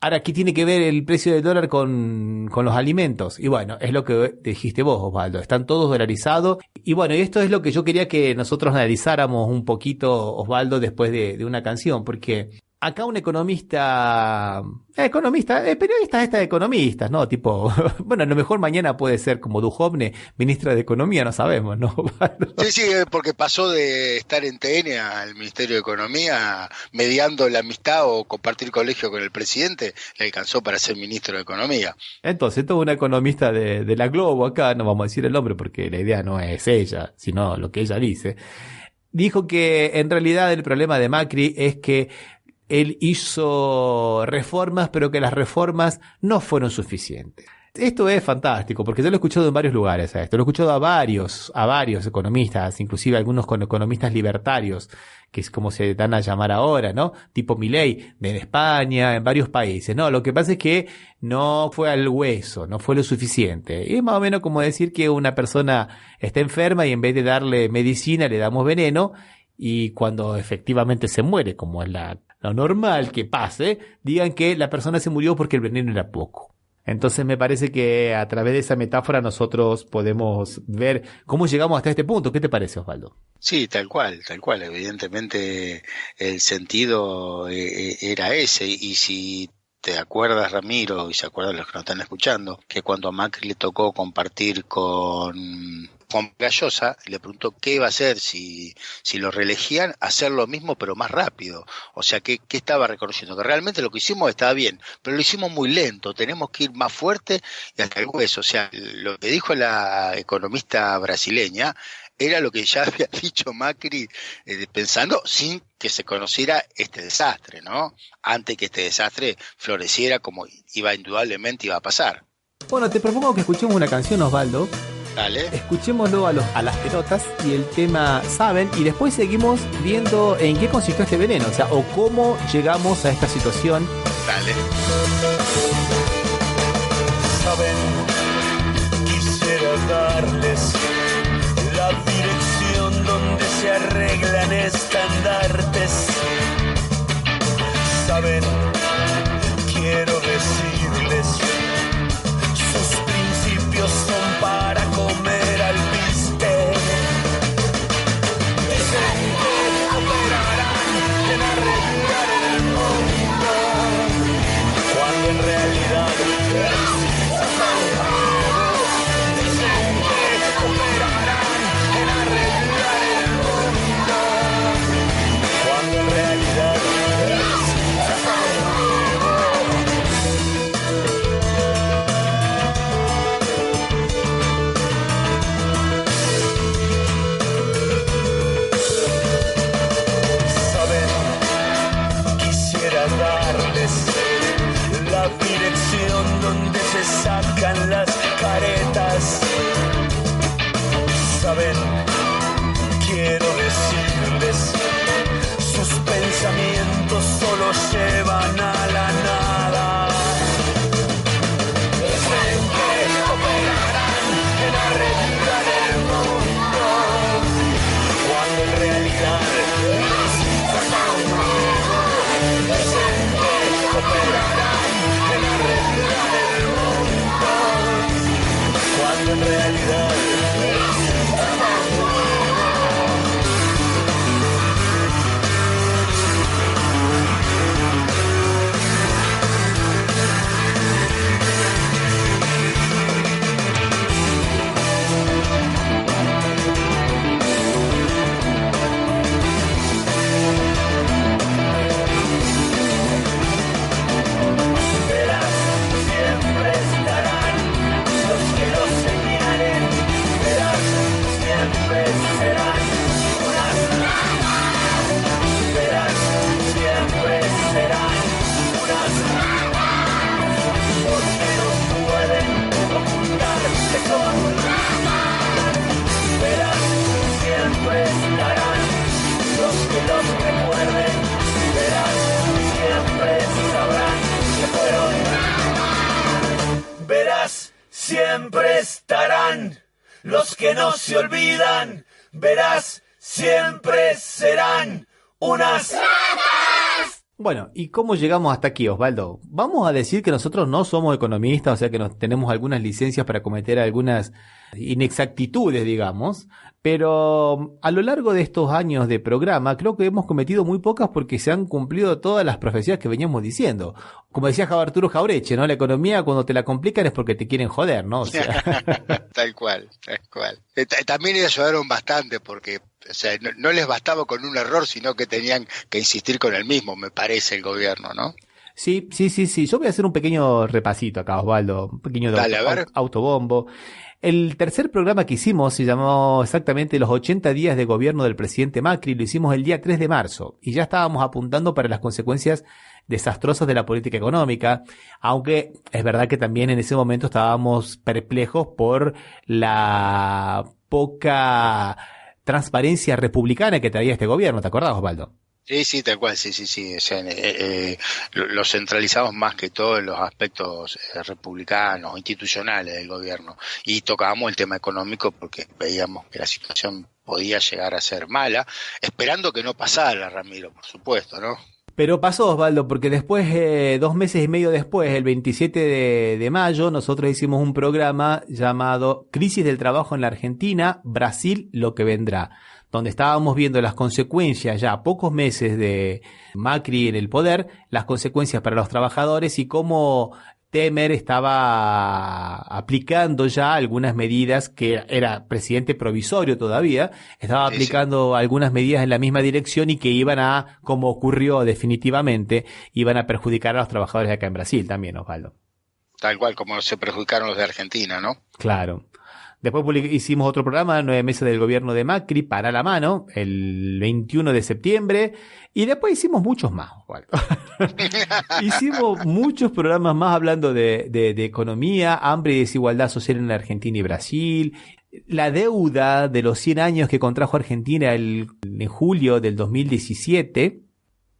Ahora, ¿qué tiene que ver el precio del dólar con los alimentos? Y bueno, es lo que dijiste vos, Osvaldo. Están todos dolarizados. Y bueno, esto es lo que yo quería que nosotros analizáramos un poquito, Osvaldo, después de una canción. Porque acá un periodistas, economistas, ¿no? Tipo, bueno, a lo mejor mañana puede ser como Duhovne, ministra de Economía, no sabemos, ¿no? Sí, porque pasó de estar en TN al Ministerio de Economía, mediando la amistad o compartir colegio con el presidente, le alcanzó para ser ministro de Economía. Entonces, todo una economista de la Globo acá, no vamos a decir el nombre porque la idea no es ella, sino lo que ella dice, dijo que en realidad el problema de Macri es que él hizo reformas, pero que las reformas no fueron suficientes. Esto es fantástico, porque yo lo he escuchado en varios lugares a esto. Lo he escuchado a varios economistas, inclusive algunos con economistas libertarios, que es como se dan a llamar ahora, ¿no? Tipo Milei, de España, en varios países. No, lo que pasa es que no fue al hueso, no fue lo suficiente. Y es más o menos como decir que una persona está enferma y en vez de darle medicina le damos veneno, y cuando efectivamente se muere, como es lo normal que pase, digan que la persona se murió porque el veneno era poco. Entonces me parece que a través de esa metáfora nosotros podemos ver cómo llegamos hasta este punto. ¿Qué te parece, Osvaldo? Sí, tal cual. Evidentemente el sentido era ese. Y si te acuerdas, Ramiro, y se acuerdan los que nos están escuchando, que cuando a Macri le tocó compartir con Juan Gallosa le preguntó qué iba a hacer si lo reelegían, hacer lo mismo pero más rápido. O sea, que estaba reconociendo que realmente lo que hicimos estaba bien, pero lo hicimos muy lento, tenemos que ir más fuerte y hasta el hueso. O sea, lo que dijo la economista brasileña era lo que ya había dicho Macri, pensando sin que se conociera este desastre, ¿no? Antes que este desastre floreciera como indudablemente iba a pasar. Bueno, te propongo que escuchemos una canción, Osvaldo. Dale. Escuchémoslo a las pelotas y el tema Saben, y después seguimos viendo en qué consistió este veneno, o sea, o cómo llegamos a esta situación. Dale. Saben, quisiera darles la dirección donde se arreglan estandartes. Saben, quiero decirles, sus principios son para comer al bistec. Dicen que operarán en arreglar el mundo, cuando en realidad dicen que operarán en arreglar el mundo, cuando en realidad la dirección donde se sacan las caretas. Saben, quiero decirles, sus pensamientos solo llevan a la nada. Dicen que operarán en arreglar el mundo, cuando en realidad operarán en arreglar el mundo, cuando en realidad siempre estarán los que no se olvidan, verás, siempre serán unas ratas. Bueno, ¿y cómo llegamos hasta aquí, Osvaldo? Vamos a decir que nosotros no somos economistas, o sea que tenemos algunas licencias para cometer algunas inexactitudes, digamos, pero a lo largo de estos años de programa creo que hemos cometido muy pocas porque se han cumplido todas las profecías que veníamos diciendo. Como decía Arturo Jaureche, ¿no? La economía cuando te la complican es porque te quieren joder, ¿no? O sea... Tal cual, tal cual. También ellos ayudaron bastante porque, o sea, no les bastaba con un error, sino que tenían que insistir con el mismo, me parece, el gobierno, ¿no? Sí. Yo voy a hacer un pequeño repasito acá, Osvaldo, un pequeño autobombo. El tercer programa que hicimos se llamó exactamente Los 80 días de gobierno del presidente Macri. Lo hicimos el día 3 de marzo y ya estábamos apuntando para las consecuencias desastrosas de la política económica, aunque es verdad que también en ese momento estábamos perplejos por la poca transparencia republicana que traía este gobierno. ¿Te acordás, Osvaldo? Sí, tal cual, sí. O sea, lo centralizamos más que todo en los aspectos republicanos, institucionales del gobierno. Y tocábamos el tema económico porque veíamos que la situación podía llegar a ser mala, esperando que no pasara, Ramiro, por supuesto, ¿no? Pero pasó, Osvaldo, porque después, 2 meses y medio después, el 27 de mayo, nosotros hicimos un programa llamado Crisis del Trabajo en la Argentina, Brasil, lo que vendrá, donde estábamos viendo las consecuencias ya a pocos meses de Macri en el poder, las consecuencias para los trabajadores y cómo Temer estaba aplicando ya algunas medidas, que era presidente provisorio todavía, estaba aplicando algunas medidas en la misma dirección y que iban a, como ocurrió definitivamente, iban a perjudicar a los trabajadores de acá en Brasil también, Osvaldo. Tal cual como se perjudicaron los de Argentina, ¿no? Claro. Después hicimos otro programa, 9 meses del gobierno de Macri, para la mano, el 21 de septiembre, y después hicimos muchos más, Osvaldo. Hicimos muchos programas más hablando de economía, hambre y desigualdad social en Argentina y Brasil, la deuda de los 100 años que contrajo Argentina en julio del 2017.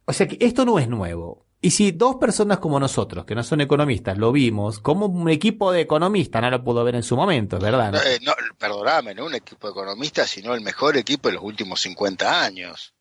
O sea que esto no es nuevo. Y si dos personas como nosotros, que no son economistas, lo vimos, como un equipo de economistas no lo pudo ver en su momento, ¿verdad? No, perdóname, no un equipo de economistas, sino el mejor equipo de los últimos 50 años.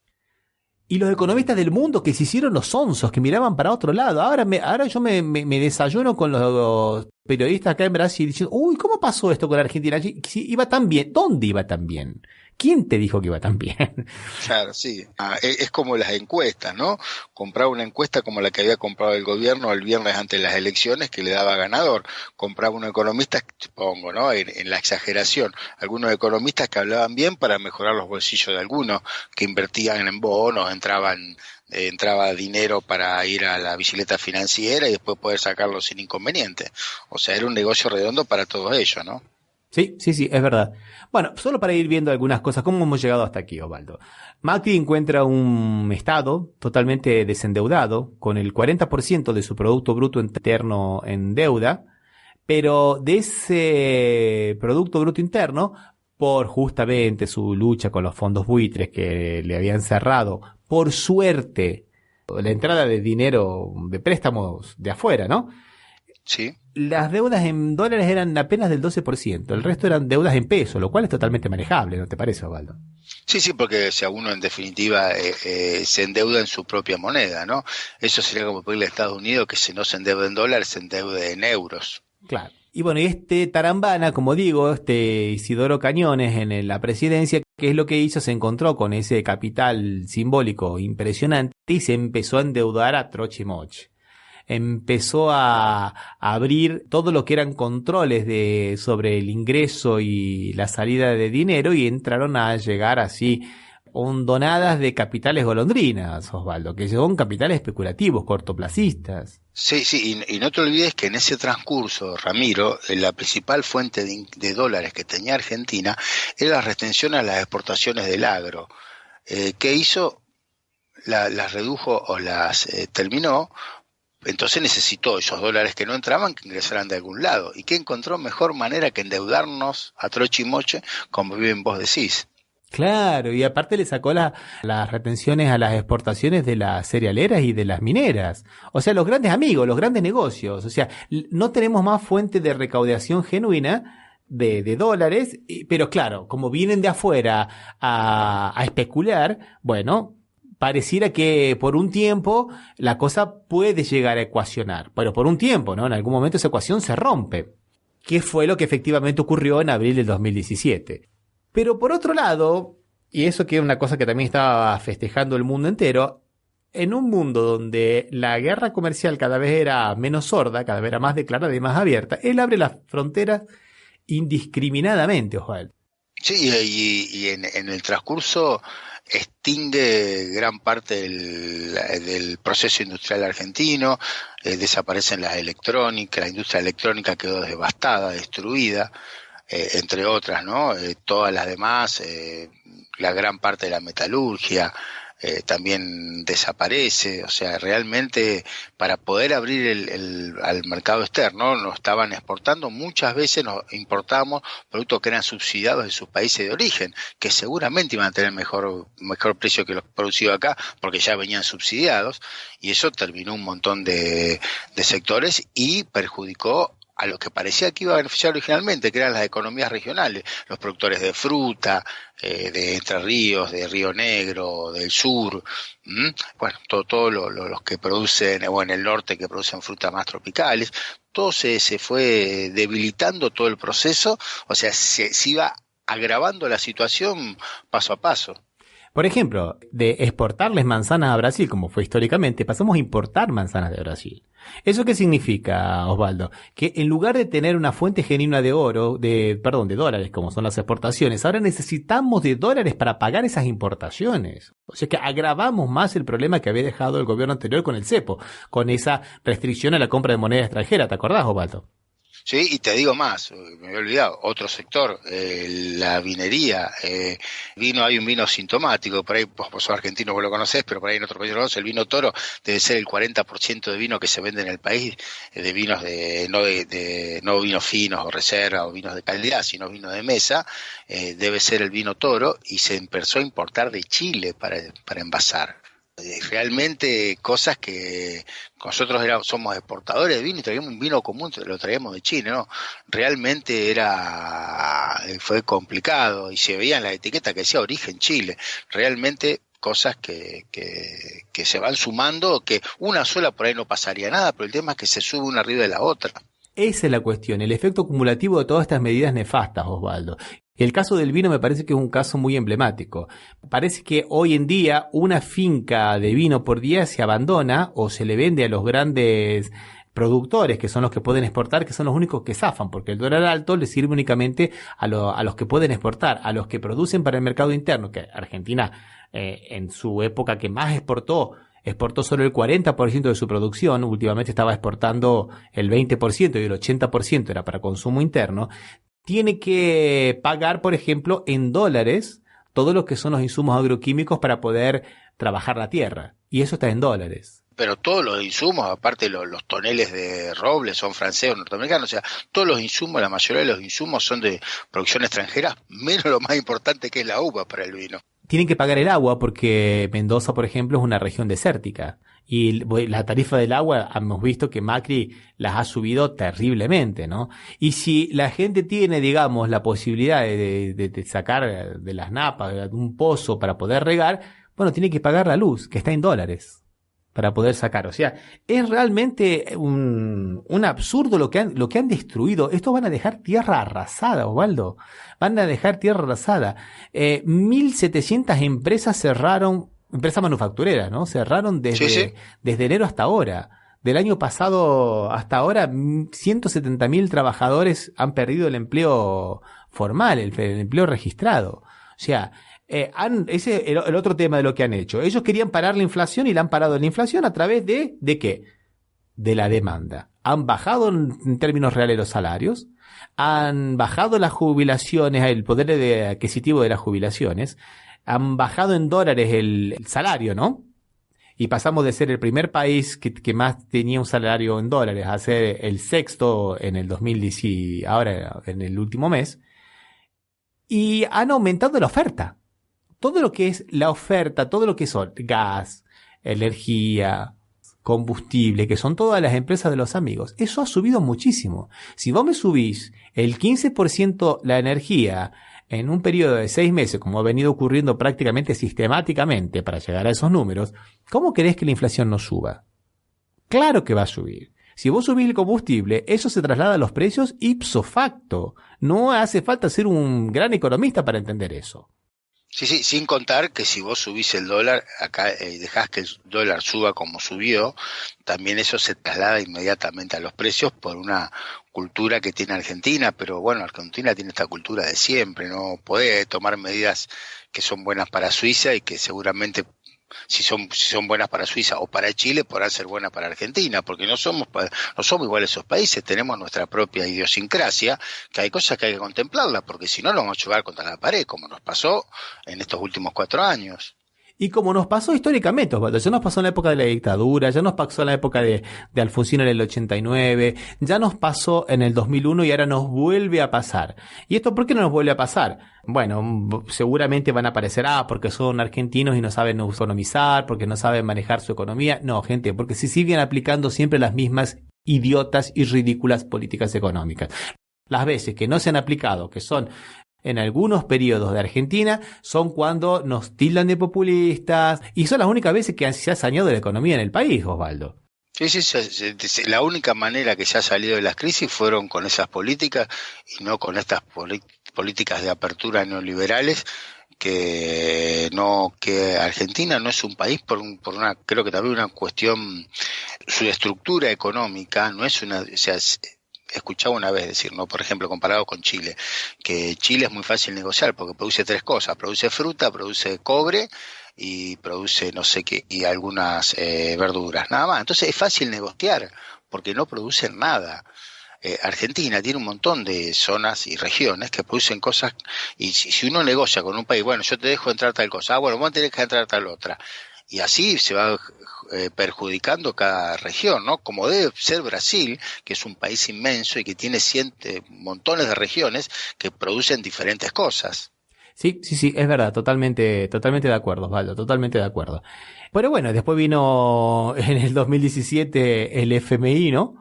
Y los economistas del mundo que se hicieron los sonsos, que miraban para otro lado. Ahora yo me desayuno con los periodistas acá en Brasil diciendo, uy, ¿cómo pasó esto con Argentina? Si iba tan bien, ¿dónde iba tan bien? ¿Quién te dijo que iba tan bien? Claro, sí. Es como las encuestas, ¿no? Compraba una encuesta como la que había comprado el gobierno el viernes antes de las elecciones, que le daba ganador. Compraba un economista, supongo, ¿no? En la exageración. Algunos economistas que hablaban bien para mejorar los bolsillos de algunos, que invertían en bonos, entraba dinero para ir a la bicicleta financiera y después poder sacarlo sin inconveniente. O sea, era un negocio redondo para todos ellos, ¿no? Sí, es verdad. Bueno, solo para ir viendo algunas cosas, ¿cómo hemos llegado hasta aquí, Osvaldo? Macri encuentra un Estado totalmente desendeudado, con el 40% de su Producto Bruto Interno en deuda, pero de ese Producto Bruto Interno, por justamente su lucha con los fondos buitres que le habían cerrado, por suerte, la entrada de dinero de préstamos de afuera, ¿no? Sí. Las deudas en dólares eran apenas del 12%, el resto eran deudas en pesos, lo cual es totalmente manejable, ¿no te parece, Osvaldo? Sí, porque si a uno en definitiva se endeuda en su propia moneda, ¿no? Eso sería como pedirle a Estados Unidos que si no se endeuda en dólares, se endeude en euros. Claro. Y bueno, y tarambana, como digo, Isidoro Cañones en la presidencia, ¿qué es lo que hizo? Se encontró con ese capital simbólico impresionante y se empezó a endeudar a troche y moche. Empezó a abrir todo lo que eran controles sobre el ingreso y la salida de dinero y entraron a llegar así hondonadas de capitales golondrinas, Osvaldo, que son capitales especulativos, cortoplacistas. Sí, y no te olvides que en ese transcurso, Ramiro, la principal fuente de dólares que tenía Argentina era la retención a las exportaciones del agro. ¿Qué hizo? Las redujo o las terminó. Entonces necesitó esos dólares que no entraban que ingresaran de algún lado. ¿Y qué encontró mejor manera que endeudarnos a troche y moche, como bien vos decís? Claro, y aparte le sacó las retenciones a las exportaciones de las cerealeras y de las mineras. O sea, los grandes amigos, los grandes negocios. O sea, no tenemos más fuente de recaudación genuina de dólares, pero claro, como vienen de afuera a especular, bueno, pareciera que por un tiempo la cosa puede llegar a ecuacionar, pero por un tiempo, ¿no? En algún momento esa ecuación se rompe. ¿Qué fue lo que efectivamente ocurrió en abril del 2017? Pero por otro lado, y eso que es una cosa que también estaba festejando el mundo entero, en un mundo donde la guerra comercial cada vez era menos sorda, cada vez era más declarada y más abierta, él abre las fronteras indiscriminadamente, Osvaldo. Sí, y en el transcurso extingue gran parte del proceso industrial argentino, desaparecen las electrónicas, la industria electrónica quedó devastada, destruida, entre otras, ¿no? Todas las demás, la gran parte de la metalurgia también desaparece. O sea, realmente para poder abrir al mercado externo nos estaban exportando, muchas veces nos importábamos productos que eran subsidiados de sus países de origen, que seguramente iban a tener mejor precio que los producidos acá porque ya venían subsidiados, y eso terminó un montón de sectores y perjudicó a lo que parecía que iba a beneficiar originalmente, que eran las economías regionales, los productores de fruta, de Entre Ríos, de Río Negro, del sur, bueno, todos los que producen, o en el norte que producen frutas más tropicales, todo se fue debilitando todo el proceso, o sea, se iba agravando la situación paso a paso. Por ejemplo, de exportarles manzanas a Brasil, como fue históricamente, pasamos a importar manzanas de Brasil. ¿Eso qué significa, Osvaldo? Que en lugar de tener una fuente genuina de de dólares, como son las exportaciones, ahora necesitamos de dólares para pagar esas importaciones. O sea que agravamos más el problema que había dejado el gobierno anterior con el cepo, con esa restricción a la compra de moneda extranjera. ¿Te acordás, Osvaldo? Sí, y te digo más, me había olvidado, otro sector, la vinería, hay un vino sintomático, por ahí vos sos argentino, vos lo conocés, pero por ahí en otro país lo conocés, el vino Toro debe ser el 40% de vino que se vende en el país, de vinos no vinos finos o reserva o vinos de calidad, sino vinos de mesa, debe ser el vino Toro, y se empezó a importar de Chile para envasar. Realmente cosas que nosotros somos exportadores de vino y traíamos un vino común, lo traíamos de Chile, ¿no? Realmente fue complicado y se veía en la etiqueta que decía origen Chile. Realmente cosas que se van sumando, que una sola por ahí no pasaría nada, pero el tema es que se sube una arriba de la otra. Esa es la cuestión, el efecto acumulativo de todas estas medidas nefastas, Osvaldo. El caso del vino me parece que es un caso muy emblemático. Parece que hoy en día una finca de vino por día se abandona o se le vende a los grandes productores, que son los que pueden exportar, que son los únicos que zafan, porque el dólar alto le sirve únicamente a los que pueden exportar, a los que producen para el mercado interno, que Argentina en su época que más exportó solo el 40% de su producción, últimamente estaba exportando el 20% y el 80% era para consumo interno. Tiene que pagar, por ejemplo, en dólares todo lo que son los insumos agroquímicos para poder trabajar la tierra. Y eso está en dólares. Pero todos los insumos, aparte los toneles de roble, son franceses o norteamericanos. O sea, todos los insumos, la mayoría de los insumos son de producción extranjera, menos lo más importante que es la uva para el vino. Tienen que pagar el agua porque Mendoza, por ejemplo, es una región desértica. Y la tarifa del agua, hemos visto que Macri las ha subido terriblemente, ¿no? Y si la gente tiene, digamos, la posibilidad de sacar de las napas, de un pozo para poder regar, bueno, tiene que pagar la luz, que está en dólares, para poder sacar. O sea, es realmente un absurdo lo que han destruido. Estos van a dejar tierra arrasada, Osvaldo. Van a dejar tierra arrasada. 1.700 empresas cerraron, empresas manufactureras, ¿no? Cerraron desde enero hasta ahora. Del año pasado hasta ahora, 170.000 trabajadores han perdido el empleo formal, el empleo registrado. O sea, ese es el otro tema de lo que han hecho. Ellos querían parar la inflación y la han parado la inflación a través ¿de qué? De la demanda. Han bajado en términos reales los salarios, han bajado las jubilaciones, el poder adquisitivo de las jubilaciones, han bajado en dólares el salario, ¿no? Y pasamos de ser el primer país que más tenía un salario en dólares a ser el sexto en el 2010 y ahora en el último mes. Y han aumentado la oferta. Todo lo que es la oferta, todo lo que son gas, energía, combustible, que son todas las empresas de los amigos, eso ha subido muchísimo. Si vos me subís el 15% la energía en un periodo de 6 meses, como ha venido ocurriendo prácticamente sistemáticamente para llegar a esos números, ¿cómo querés que la inflación no suba? Claro que va a subir. Si vos subís el combustible, eso se traslada a los precios ipso facto. No hace falta ser un gran economista para entender eso. Sí, sin contar que si vos subís el dólar acá y dejás que el dólar suba como subió, también eso se traslada inmediatamente a los precios por una cultura que tiene Argentina, pero bueno, Argentina tiene esta cultura de siempre, no podés tomar medidas que son buenas para Suiza y que seguramente si son buenas para Suiza o para Chile podrán ser buenas para Argentina, porque no somos iguales esos países, tenemos nuestra propia idiosincrasia, que hay cosas que hay que contemplarlas, porque si no nos vamos a chocar contra la pared, como nos pasó en estos últimos 4 años. Y como nos pasó históricamente, Osvaldo, ya nos pasó en la época de la dictadura, ya nos pasó en la época de Alfonsín en el 89, ya nos pasó en el 2001 y ahora nos vuelve a pasar. ¿Y esto por qué no nos vuelve a pasar? Bueno, seguramente van a aparecer, porque son argentinos y no saben economizar, porque no saben manejar su economía. No, gente, porque se siguen aplicando siempre las mismas idiotas y ridículas políticas económicas. Las veces que no se han aplicado, que son en algunos periodos de Argentina, son cuando nos tildan de populistas y son las únicas veces que se ha saneado la economía en el país, Osvaldo. Sí, la única manera que se ha salido de las crisis fueron con esas políticas y no con estas políticas de apertura neoliberales que Argentina no es un país por una, creo que también una cuestión, su estructura económica no es una, o sea, escuchaba una vez decir, ¿no? Por ejemplo, comparado con Chile, que Chile es muy fácil negociar porque produce 3 cosas, produce fruta, produce cobre y produce no sé qué, y algunas verduras, nada más. Entonces es fácil negociar porque no producen nada. Argentina tiene un montón de zonas y regiones que producen cosas, y si uno negocia con un país, bueno, yo te dejo entrar tal cosa, bueno, vos tenés que entrar tal otra, y así se va perjudicando cada región, ¿no? Como debe ser Brasil, que es un país inmenso y que tiene montones de regiones que producen diferentes cosas. Sí, es verdad, totalmente de acuerdo, Osvaldo, totalmente de acuerdo. Pero bueno, después vino en el 2017 el FMI, ¿no?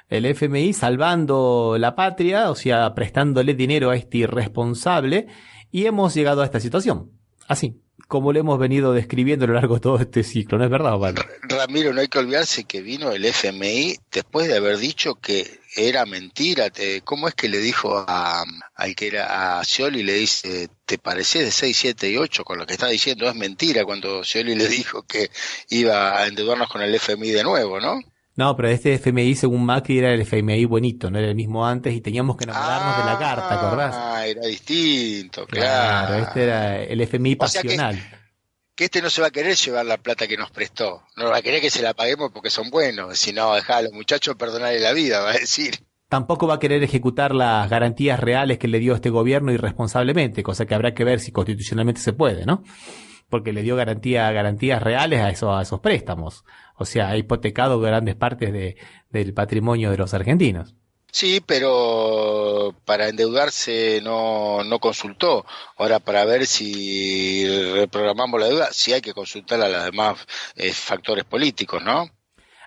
El FMI salvando la patria, o sea, prestándole dinero a este irresponsable, y hemos llegado a esta situación. Así, como lo hemos venido describiendo a lo largo de todo este ciclo, ¿no es verdad, Osvaldo? Ramiro, no hay que olvidarse que vino el FMI después de haber dicho que era mentira. ¿Cómo es que le dijo al que era a Scioli? Le dice, ¿te parecés de 6, 7 y 8 con lo que está diciendo? Es mentira, cuando Scioli le dijo que iba a endeudarnos con el FMI de nuevo, ¿no? No, pero este FMI, según Macri, era el FMI bonito, no era el mismo antes, y teníamos que enamorarnos de la carta, ¿acordás? Ah, era distinto, claro. Este era el FMI pasional. O sea que este no se va a querer llevar la plata que nos prestó, no va a querer que se la paguemos porque son buenos, si no, dejá a los muchachos perdonarle la vida, va a decir. Tampoco va a querer ejecutar las garantías reales que le dio este gobierno irresponsablemente, cosa que habrá que ver si constitucionalmente se puede, ¿no? Porque le dio garantías reales a esos préstamos. O sea, ha hipotecado grandes partes del patrimonio de los argentinos. Sí, pero para endeudarse no consultó. Ahora, para ver si reprogramamos la deuda, sí hay que consultar a los demás factores políticos, ¿no?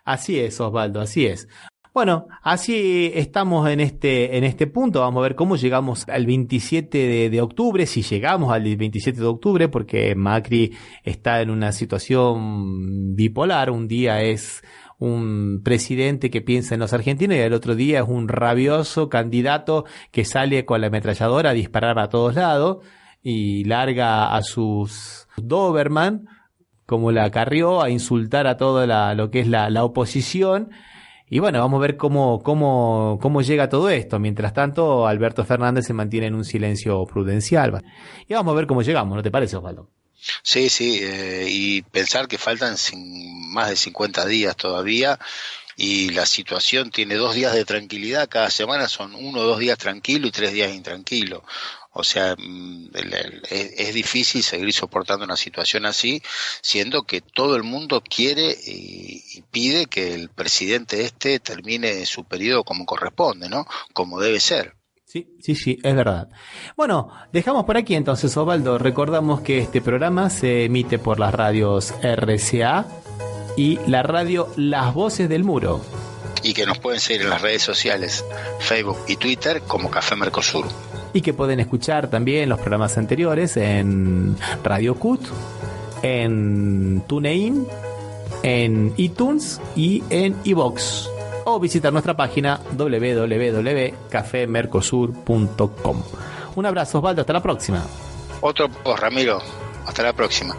Así es, Osvaldo, así es. Bueno, así estamos en este punto. Vamos a ver cómo llegamos al 27 de octubre, si llegamos al 27 de octubre, porque Macri está en una situación bipolar. Un día es un presidente que piensa en los argentinos y el otro día es un rabioso candidato que sale con la ametralladora a disparar a todos lados y larga a sus Doberman, como la Carrió, a insultar a toda lo que es la oposición. Y bueno, vamos a ver cómo llega todo esto. Mientras tanto, Alberto Fernández se mantiene en un silencio prudencial. Y vamos a ver cómo llegamos, ¿no te parece, Osvaldo? Sí, y pensar que faltan más de 50 días todavía, y la situación tiene 2 días de tranquilidad, cada semana son 1 o 2 días tranquilo y 3 días intranquilo. O sea, es difícil seguir soportando una situación así, siendo que todo el mundo quiere y pide que el presidente termine su periodo como corresponde, ¿no? Como debe ser. Sí, es verdad. Bueno, dejamos por aquí entonces, Osvaldo. Recordamos que este programa se emite por las radios RCA y la radio Las Voces del Muro. Y que nos pueden seguir en las redes sociales, Facebook y Twitter como Café Mercosur. Y que pueden escuchar también los programas anteriores en Radio Cut, en TuneIn, en iTunes y en iVoox. O visitar nuestra página www.cafemercosur.com. Un abrazo, Osvaldo, hasta la próxima. Otro, Ramiro, hasta la próxima.